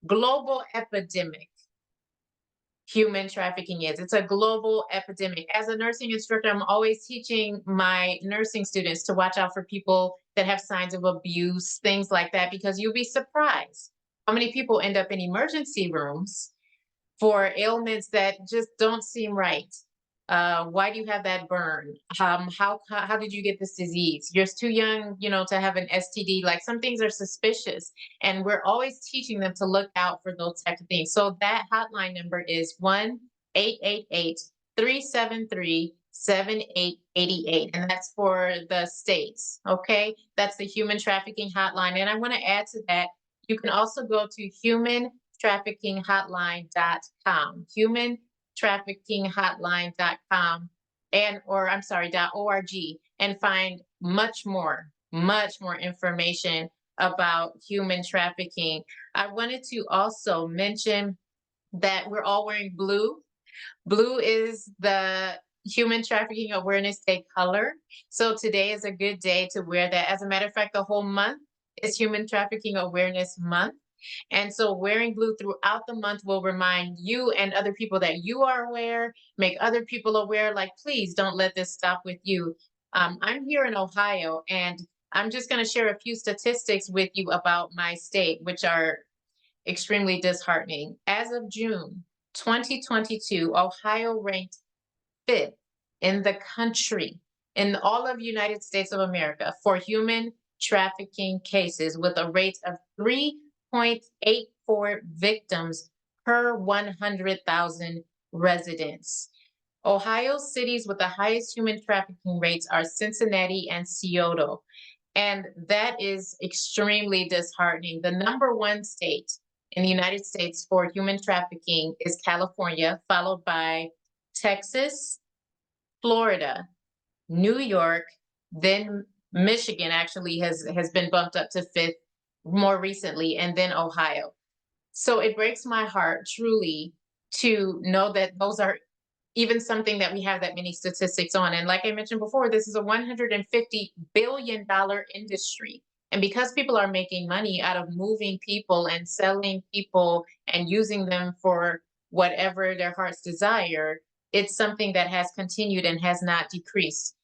global epidemic. Human trafficking is. It's a global epidemic. As a nursing instructor, I'm always teaching my nursing students to watch out for people that have signs of abuse, things like that, because you'll be surprised how many people end up in emergency rooms for ailments that just don't seem right. Why do you have that burn? How did you get this disease? You're too young, to have an STD. Like, some things are suspicious, and we're always teaching them to look out for those types of things. So that hotline number is 1-888-373-7888, and that's for the states. Okay, that's the human trafficking hotline. And I want to add to that, you can also go to humantraffickinghotline.com. humantraffickinghotline.com .org, and find much more information about human trafficking. I wanted to also mention that we're all wearing blue. Blue is the Human Trafficking Awareness Day color. So today is a good day to wear that. As a matter of fact, the whole month is Human Trafficking Awareness Month. And so wearing blue throughout the month will remind you and other people that you are aware, make other people aware, like, please don't let this stop with you. I'm here in Ohio, and I'm just going to share a few statistics with you about my state, which are extremely disheartening. As of June 2022, Ohio ranked 5th in the country, in all of United States of America, for human trafficking cases, with a rate of 3.84 victims per 100,000 residents. Ohio cities with the highest human trafficking rates are Cincinnati and Scioto. And that is extremely disheartening. The number one state in the United States for human trafficking is California, followed by Texas, Florida, New York, then Michigan actually has been bumped up to 5th more recently, and then Ohio. So it breaks my heart truly to know that those are even something that we have that many statistics on. And like I mentioned before, this is a $150 billion industry. And because people are making money out of moving people and selling people and using them for whatever their hearts desire, it's something that has continued and has not decreased.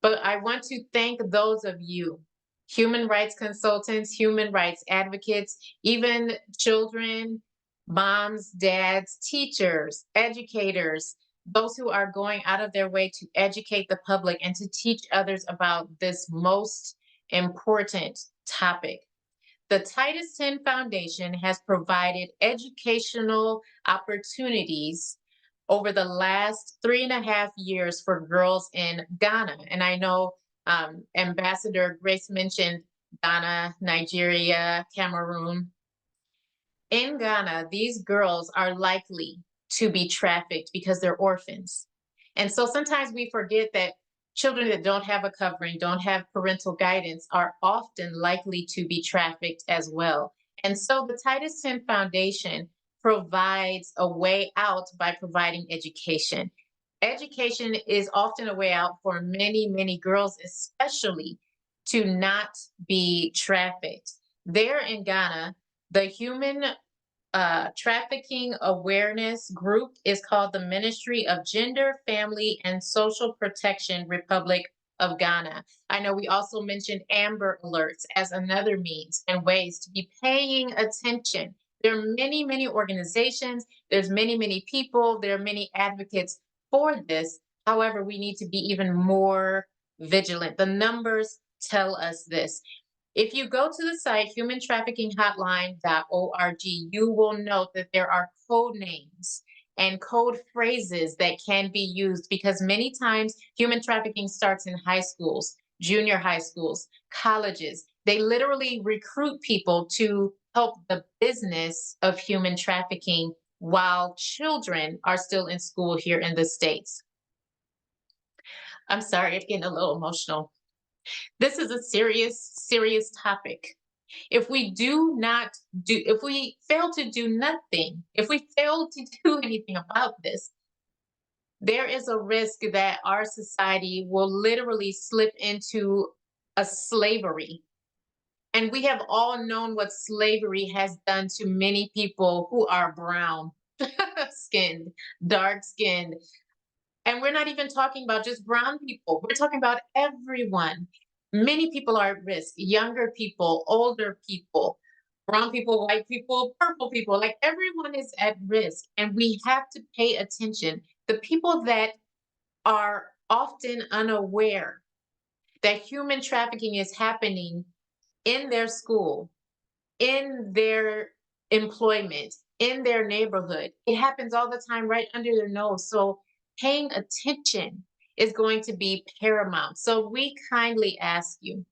But I want to thank those of you, human rights consultants, human rights advocates, even children, moms, dads, teachers, educators, those who are going out of their way to educate the public and to teach others about this most important topic. The Titus Ten Foundation has provided educational opportunities over the last 3.5 years for girls in Ghana. And I know Ambassador Grace mentioned Ghana, Nigeria, Cameroon. In Ghana, these girls are likely to be trafficked because they're orphans. And so sometimes we forget that children that don't have a covering, don't have parental guidance, are often likely to be trafficked as well. And so the Titus Ten Foundation provides a way out by providing education. Education is often a way out for many, many girls, especially to not be trafficked. There in Ghana, the Human Trafficking Awareness Group is called the Ministry of Gender, Family, and Social Protection, Republic of Ghana. I know we also mentioned Amber Alerts as another means and ways to be paying attention. There are many, many organizations, there's many, many people, there are many advocates for this. However, we need to be even more vigilant. The numbers tell us this. If you go to the site humantraffickinghotline.org, you will note that there are code names and code phrases that can be used, because many times human trafficking starts in high schools, junior high schools, colleges. They literally recruit people to help the business of human trafficking while children are still in school here in the States. I'm sorry, it's getting a little emotional. This is a serious, serious topic. If we fail to do nothing, if we fail to do anything about this, there is a risk that our society will literally slip into a slavery. And we have all known what slavery has done to many people who are brown skinned, dark skinned. And we're not even talking about just brown people. We're talking about everyone. Many people are at risk, younger people, older people, brown people, white people, purple people, like everyone is at risk. And we have to pay attention. The people that are often unaware that human trafficking is happening in their school, in their employment, in their neighborhood. It happens all the time right under their nose. So paying attention is going to be paramount. So we kindly ask you,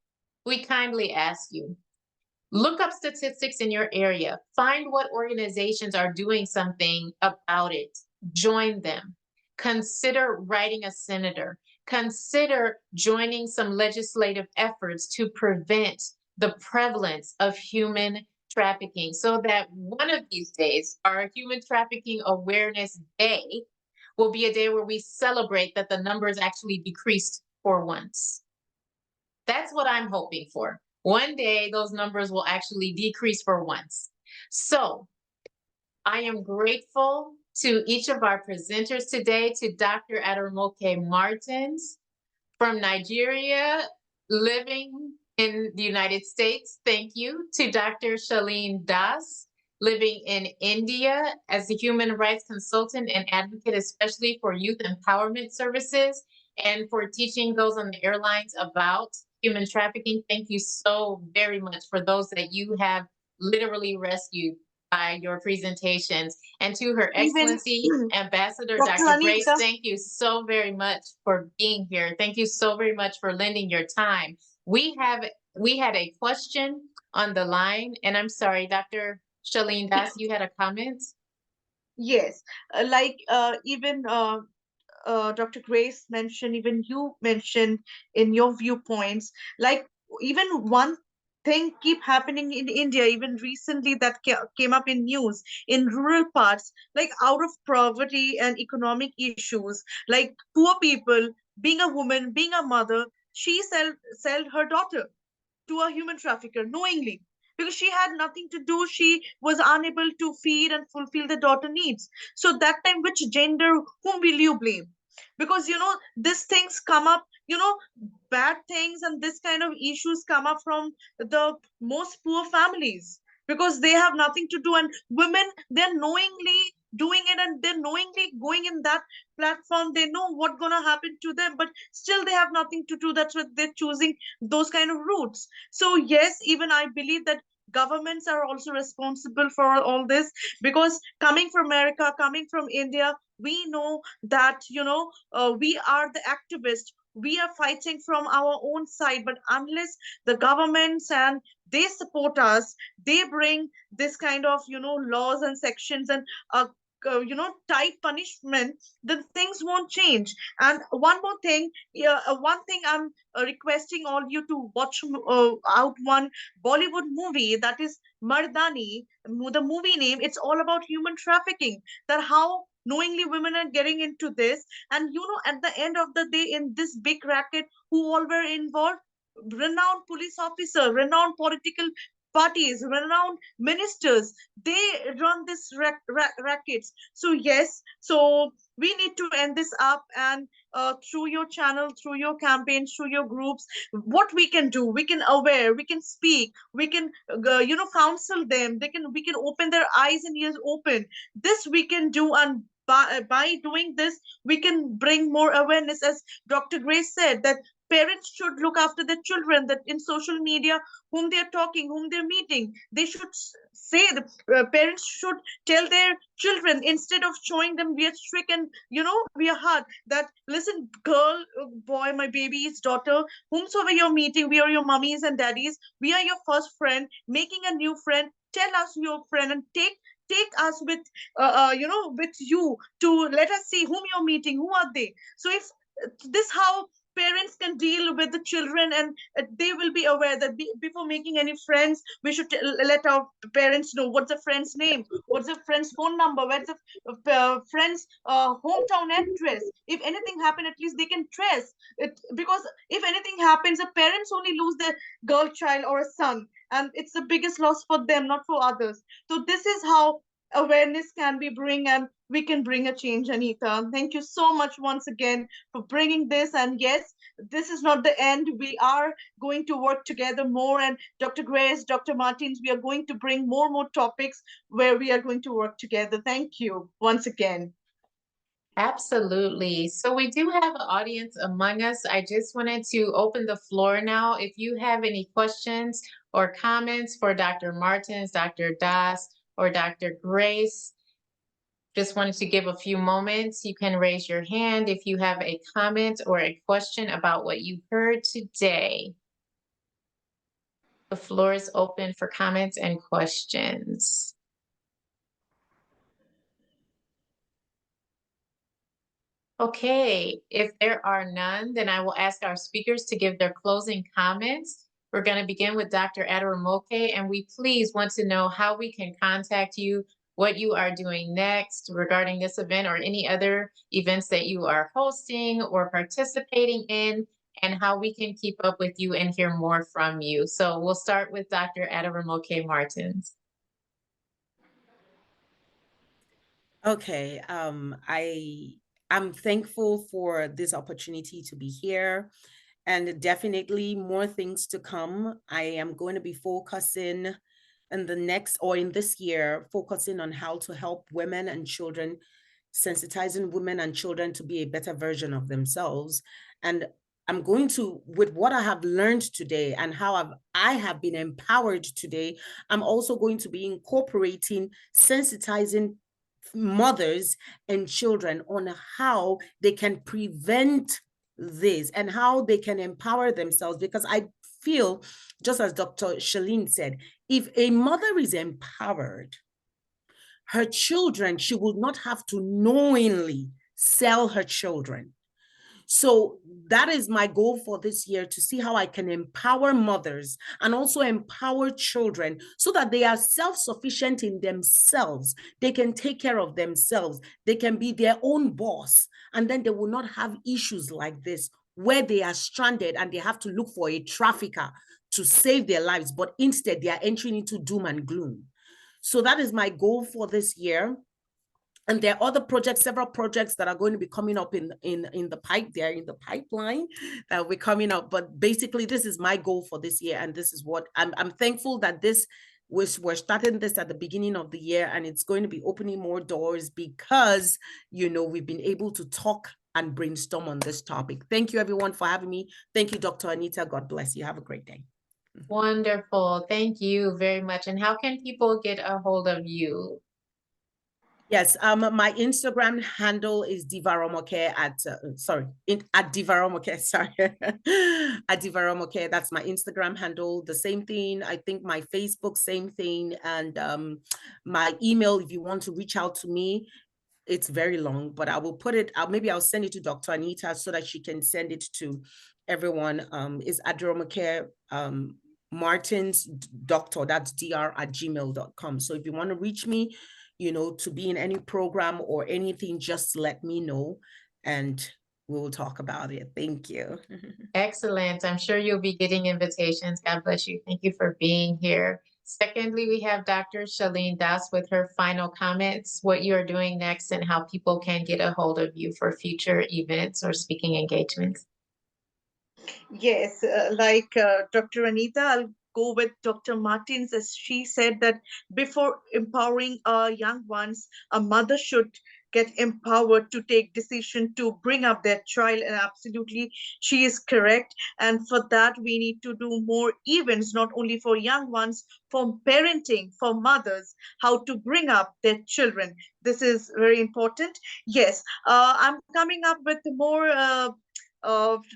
look up statistics in your area, find what organizations are doing something about it, join them, consider writing a senator, consider joining some legislative efforts to prevent the prevalence of human trafficking, so that one of these days, our Human Trafficking Awareness Day, will be a day where we celebrate that the numbers actually decreased for once. That's what I'm hoping for. One day, those numbers will actually decrease for once. So I am grateful to each of our presenters today, to Dr. Aderomoke Martins from Nigeria, living in the United States. Thank you. To Dr. Saleen Das, living in India as a human rights consultant and advocate, especially for youth empowerment services, and for teaching those on the airlines about human trafficking. Thank you so very much for those that you have literally rescued by your presentations. And to Her Even Excellency, Ambassador Dr. Dr. Grace, Anita, thank you so very much for being here. Thank you so very much for lending your time. We had a question on the line, and I'm sorry, Dr. Saleen Das, you had a comment? yes, even Dr. Grace mentioned, even you mentioned in your viewpoints, like even one thing keep happening in India, even recently that came up in news in rural parts, like out of poverty and economic issues, like poor people, being a woman, being a mother, she sell her daughter to a human trafficker knowingly, because she had nothing to do, she was unable to feed and fulfill the daughter needs. So that time, which gender, whom will you blame? Because these things come up, bad things and this kind of issues come up from the most poor families, because they have nothing to do, and women, they're knowingly doing it, and they're knowingly going in that platform, they know what's gonna happen to them, but still they have nothing to do. That's what they're choosing, those kind of routes. So yes, even I believe that governments are also responsible for all this, because coming from America, coming from India, we know that we are the activists, we are fighting from our own side, but unless the governments and they support us, they bring this kind of laws and sections and tight punishment, then things won't change. And one more thing, yeah, one thing I'm requesting all you to watch out one Bollywood movie, that is Mardani. The movie name, it's all about human trafficking, that how knowingly women are getting into this, and at the end of the day, in this big racket, who all were involved? Renowned police officer, renowned political parties, renowned ministers, they run this rackets. So yes, so we need to end this up, and through your channel, through your campaigns, through your groups, what we can do, we can aware, we can speak, we can counsel them, we can open their eyes and ears open. This we can do, and by doing this, we can bring more awareness. As Dr. Grace said, that parents should look after their children, that in social media, whom they're talking, whom they're meeting, they should say, the parents should tell their children, instead of showing them we are strict and we are hard, that listen, girl, boy, my baby's daughter, whomsoever you're meeting, we are your mummies and daddies, we are your first friend, making a new friend, tell us your friend, and take us with with you, to let us see whom you're meeting, who are they. So if this how parents can deal with the children, and they will be aware that before making any friends, we should let our parents know what's the friend's name, what's the friend's phone number, where's the friend's hometown address. If anything happen, at least they can trace it, because if anything happens, the parents only lose their girl child or a son, and it's the biggest loss for them, not for others. So this is how awareness can be bring, and we can bring a change. Anita, thank you so much once again for bringing this. And yes, this is not the end, we are going to work together more, and Dr. Grace, Dr. Martins, we are going to bring more topics where we are going to work together. Thank you once again. Absolutely. So we do have an audience among us. I just wanted to open the floor now. If you have any questions or comments for Dr. Martins, Dr. Das, or Dr. Grace, just wanted to give a few moments. You can raise your hand if you have a comment or a question about what you heard today. The floor is open for comments and questions. Okay, if there are none, then I will ask our speakers to give their closing comments. We're going to begin with Dr. Aderomoke, and we please want to know how we can contact you what you are doing next regarding this event or any other events that you are hosting or participating in, and how we can keep up with you and hear more from you. So we'll start with Dr. Aderomoke Martins. Okay, I'm thankful for this opportunity to be here, and definitely more things to come. I am going to be focusing in the next or in this year, focusing on how to help women and children, sensitizing women and children to be a better version of themselves. And I'm going to, with what I have learned today and how I have been empowered today, I'm also going to be incorporating sensitizing mothers and children on how they can prevent this and how they can empower themselves. Because I feel, just as Dr. Saleen said, if a mother is empowered, her children, she will not have to knowingly sell her children. So that is my goal for this year, to see how I can empower mothers and also empower children so that they are self-sufficient in themselves. They can take care of themselves. They can be their own boss. And then they will not have issues like this where they are stranded and they have to look for a trafficker to save their lives, but instead they are entering into doom and gloom. So that is my goal for this year. And there are other projects, several projects that are going to be coming up in the pipe. They're in the pipeline that will be coming up. But basically, this is my goal for this year, and this is what I'm thankful that we're starting this at the beginning of the year, and it's going to be opening more doors because we've been able to talk and brainstorm on this topic. Thank you, everyone, for having me. Thank you, Dr. Anita. God bless you. Have a great day. Wonderful. Thank you very much. And how can people get a hold of you? Yes, my Instagram handle is Divaromoke at Divaromoke, sorry, at Divaromoke. That's my Instagram handle. The same thing. I think my Facebook, same thing. And my email, if you want to reach out to me, it's very long, but I will put it out. Maybe I'll send it to Dr. Anita so that she can send it to everyone. Is Aderomoke Martins Doctor, that's dr@gmail.com. So if you want to reach me, to be in any program or anything, just let me know and we'll talk about it. Thank you. Excellent. I'm sure you'll be getting invitations. God bless you. Thank you for being here. Secondly, we have Dr. Saleen Das with her final comments, what you are doing next and how people can get a hold of you for future events or speaking engagements. Yes, like Dr. Anita, I'll go with Dr. Martins, as she said that before empowering young ones, a mother should get empowered to take decision to bring up their child, and absolutely she is correct. And for that we need to do more events, not only for young ones, for parenting, for mothers, how to bring up their children. This is very important. Yes, I'm coming up with more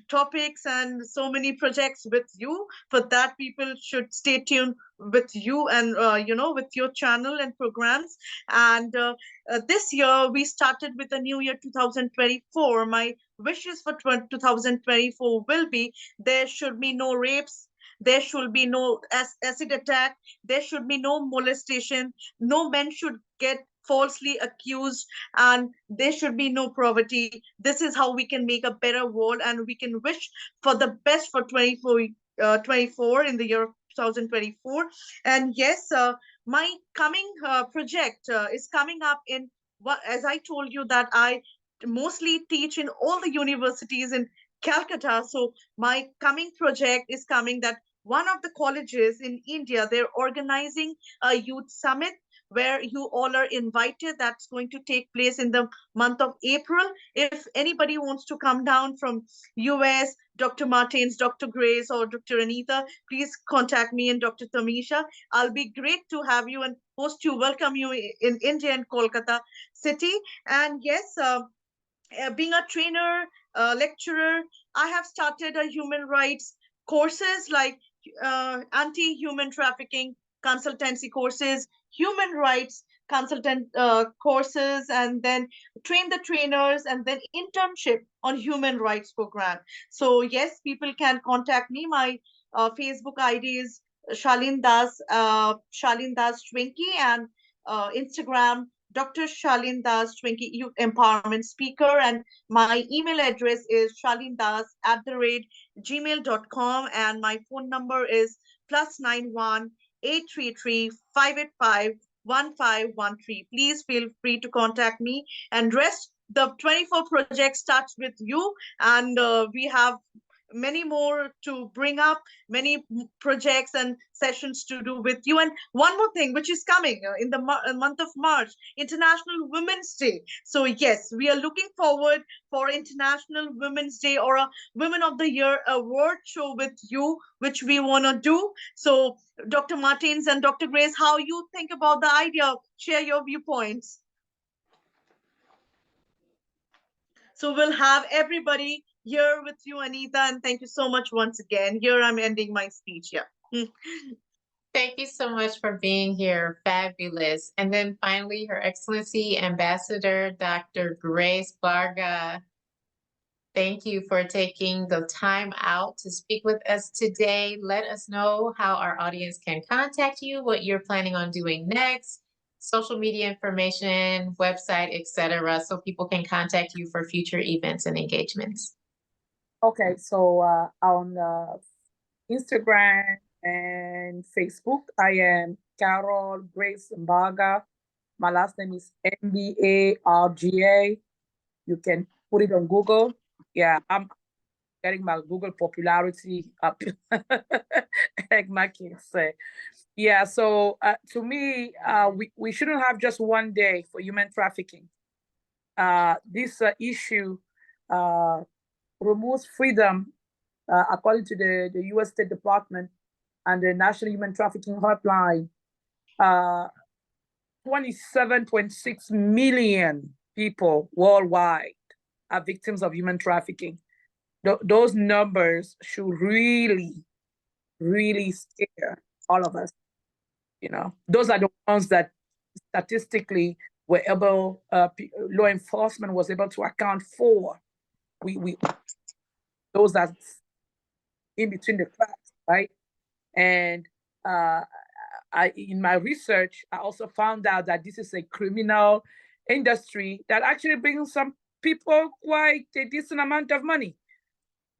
topics and so many projects with you. For that, people should stay tuned with you and with your channel and programs. And this year we started with the new year 2024. My wishes for 2024 will be there should be no rapes, there should be no acid attack, there should be no molestation, no men should get falsely accused, and there should be no poverty. This is how we can make a better world, and we can wish for the best for 24 in the year 2024. And yes, my coming project is coming up in what, as I told you, that I mostly teach in all the universities in Calcutta. So my coming project is coming that one of the colleges in India, they're organizing a youth summit where you all are invited. That's going to take place in the month of April. If anybody wants to come down from US, Dr. Martins, Dr. Grace, or Dr. Anita, please contact me and Dr. Tamisha. I'll be great to have you and host you, welcome you in India and Kolkata city. And yes, being a trainer, lecturer, I have started a human rights courses like anti-human trafficking consultancy courses, human rights consultant courses, and then train the trainers, and then internship on human rights program. So yes, people can contact me. My Facebook ID is Shaleen Das Twinkie, and Instagram, Dr. Saleen Das, Twinkie Youth Empowerment Speaker, and my email address is shaleendas@gmail.com, and my phone number is +91 833 585 1513. Please feel free to contact me. And rest, the 24 project starts with you, and we have many more to bring up, many projects and sessions to do with you. And one more thing, which is coming in the month of March, International Women's Day. So yes, we are looking forward for International Women's Day or a Women of the Year award show with you, which we want to do. So Dr. Martins and Dr. Grace, how you think about the idea? Share your viewpoints. So we'll have everybody here with you, Anita, and thank you so much once again. Here I'm ending my speech. Yeah. Thank you so much for being here. Fabulous. And then finally, Her Excellency Ambassador Dr. Grace Mbaga. Thank you for taking the time out to speak with us today. Let us know how our audience can contact you, what you're planning on doing next, social media information, website, etc., so people can contact you for future events and engagements. Okay, so on Instagram and Facebook, I am Carol Grace Mbaga. My last name is Mbaga. You can put it on Google. Yeah, I'm getting my Google popularity up, like my kids say. Yeah, so to me, we shouldn't have just one day for human trafficking. This issue removes freedom, according to the U.S. State Department and the National Human Trafficking Hotline. 27.6 million people worldwide are victims of human trafficking. Those numbers should really, really scare all of us. You know, those are the ones that statistically were able, law enforcement was able to account for. We those that in between the cracks, right? And in my research, I also found out that this is a criminal industry that actually brings some people quite a decent amount of money.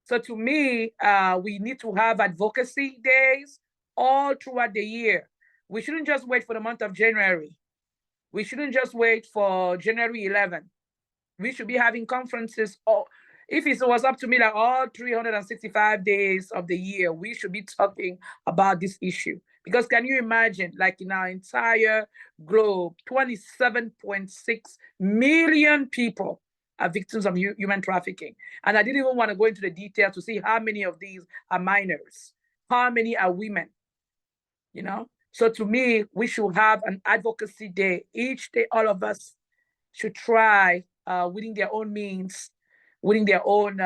So to me, we need to have advocacy days all throughout the year. We shouldn't just wait for the month of January. We shouldn't just wait for January 11th. We should be having conferences, or if it was up to me, like all 365 days of the year, we should be talking about this issue. Because can you imagine, like in our entire globe, 27.6 million people are victims of human trafficking. And I didn't even want to go into the detail to see how many of these are minors, how many are women, you know? So to me, we should have an advocacy day. Each day, all of us should try within their own means, within their own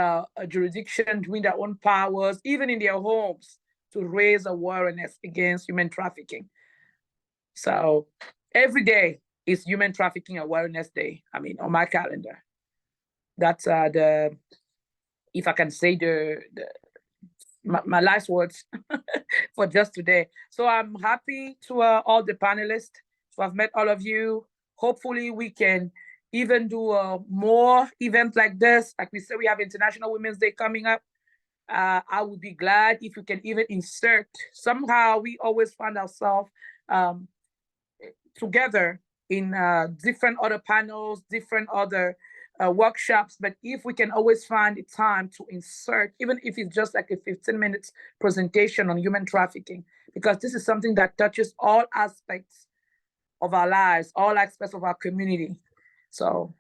jurisdiction, within their own powers, even in their homes, to raise awareness against human trafficking. So every day is Human Trafficking Awareness Day, I mean, on my calendar. That's if I can say my last words for just today. So I'm happy to all the panelists to have met all of you. Hopefully we can even do more events like this. Like we said, we have International Women's Day coming up. I would be glad if you can even insert. Somehow we always find ourselves together in different other panels, different other workshops, but if we can always find a time to insert, even if it's just like a 15 minutes presentation on human trafficking, because this is something that touches all aspects of our lives, all aspects of our community. So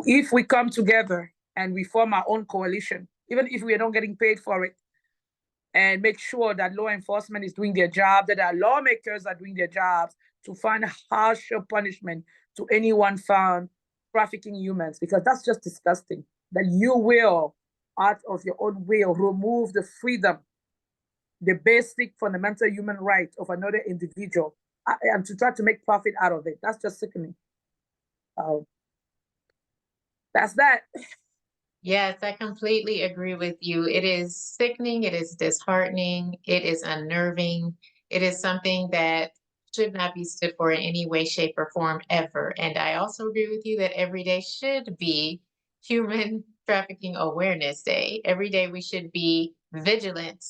if we come together and we form our own coalition, even if we are not getting paid for it, and make sure that law enforcement is doing their job, that our lawmakers are doing their jobs to find harsher punishment to anyone found trafficking humans, because that's just disgusting. That you will, out of your own will, remove the freedom, the basic fundamental human right of another individual, and to try to make profit out of it. That's just sickening. That's that. Yes, I completely agree with you. It is sickening, it is disheartening, it is unnerving. It is something that should not be stood for in any way, shape, or form ever. And I also agree with you that every day should be Human Trafficking Awareness Day. Every day we should be vigilant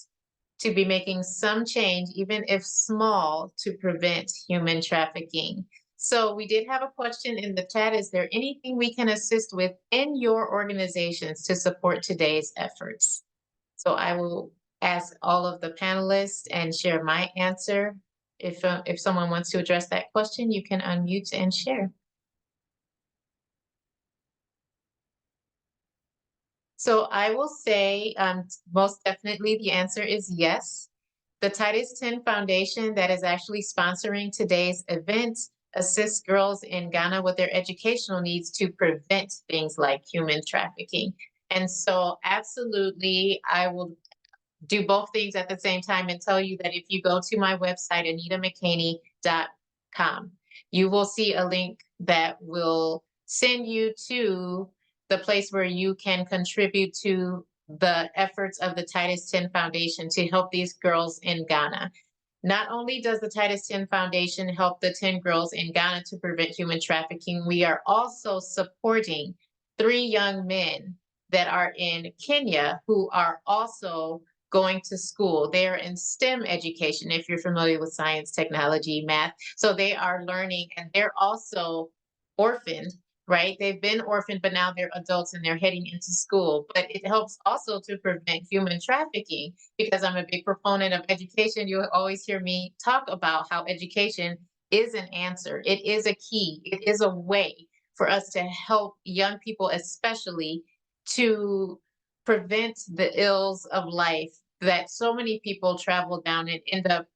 to be making some change, even if small, to prevent human trafficking. So we did have a question in the chat. Is there anything we can assist with in your organizations to support today's efforts? So I will ask all of the panelists and share my answer. If someone wants to address that question, you can unmute and share. So I will say, most definitely the answer is yes. The Titus 10 Foundation that is actually sponsoring today's event assists girls in Ghana with their educational needs to prevent things like human trafficking. And so absolutely, I will do both things at the same time and tell you that if you go to my website, AnitaMckaney.com, you will see a link that will send you to the place where you can contribute to the efforts of the Titus 10 Foundation to help these girls in Ghana. Not only does the Titus 10 Foundation help the 10 girls in Ghana to prevent human trafficking, we are also supporting 3 young men that are in Kenya who are also going to school. They are in STEM education, if you're familiar with science, technology, math. So they are learning, and they're also orphaned, right? They've been orphaned, but now they're adults and they're heading into school. But it helps also to prevent human trafficking, because I'm a big proponent of education. You'll always hear me talk about how education is an answer. It is a key. It is a way for us to help young people, especially, to prevent the ills of life that so many people travel down and end up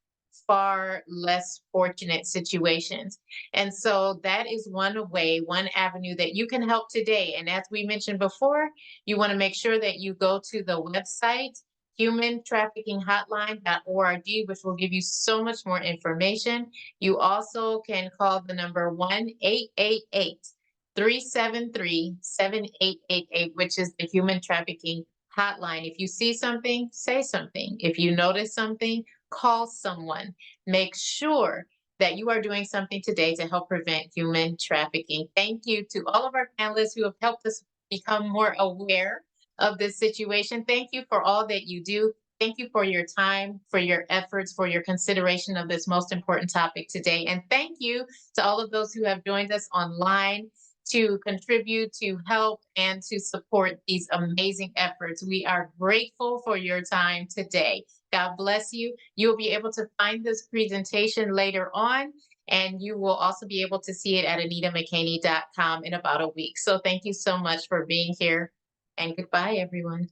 far less fortunate situations. And so that is one way, one avenue that you can help today. And as we mentioned before, you want to make sure that you go to the website, humantraffickinghotline.org, which will give you so much more information. You also can call the number 1-888-373-7888, which is the human trafficking hotline. If you see something, say something. If you notice something, call someone. Make sure that you are doing something today to help prevent human trafficking. Thank you to all of our panelists who have helped us become more aware of this situation. Thank you for all that you do. Thank you for your time, for your efforts, for your consideration of this most important topic today. And thank you to all of those who have joined us online to contribute, to help, and to support these amazing efforts. We are grateful for your time today. God bless you. You'll be able to find this presentation later on, and you will also be able to see it at AnitaMckaney.com in about a week. So thank you so much for being here, and goodbye, everyone.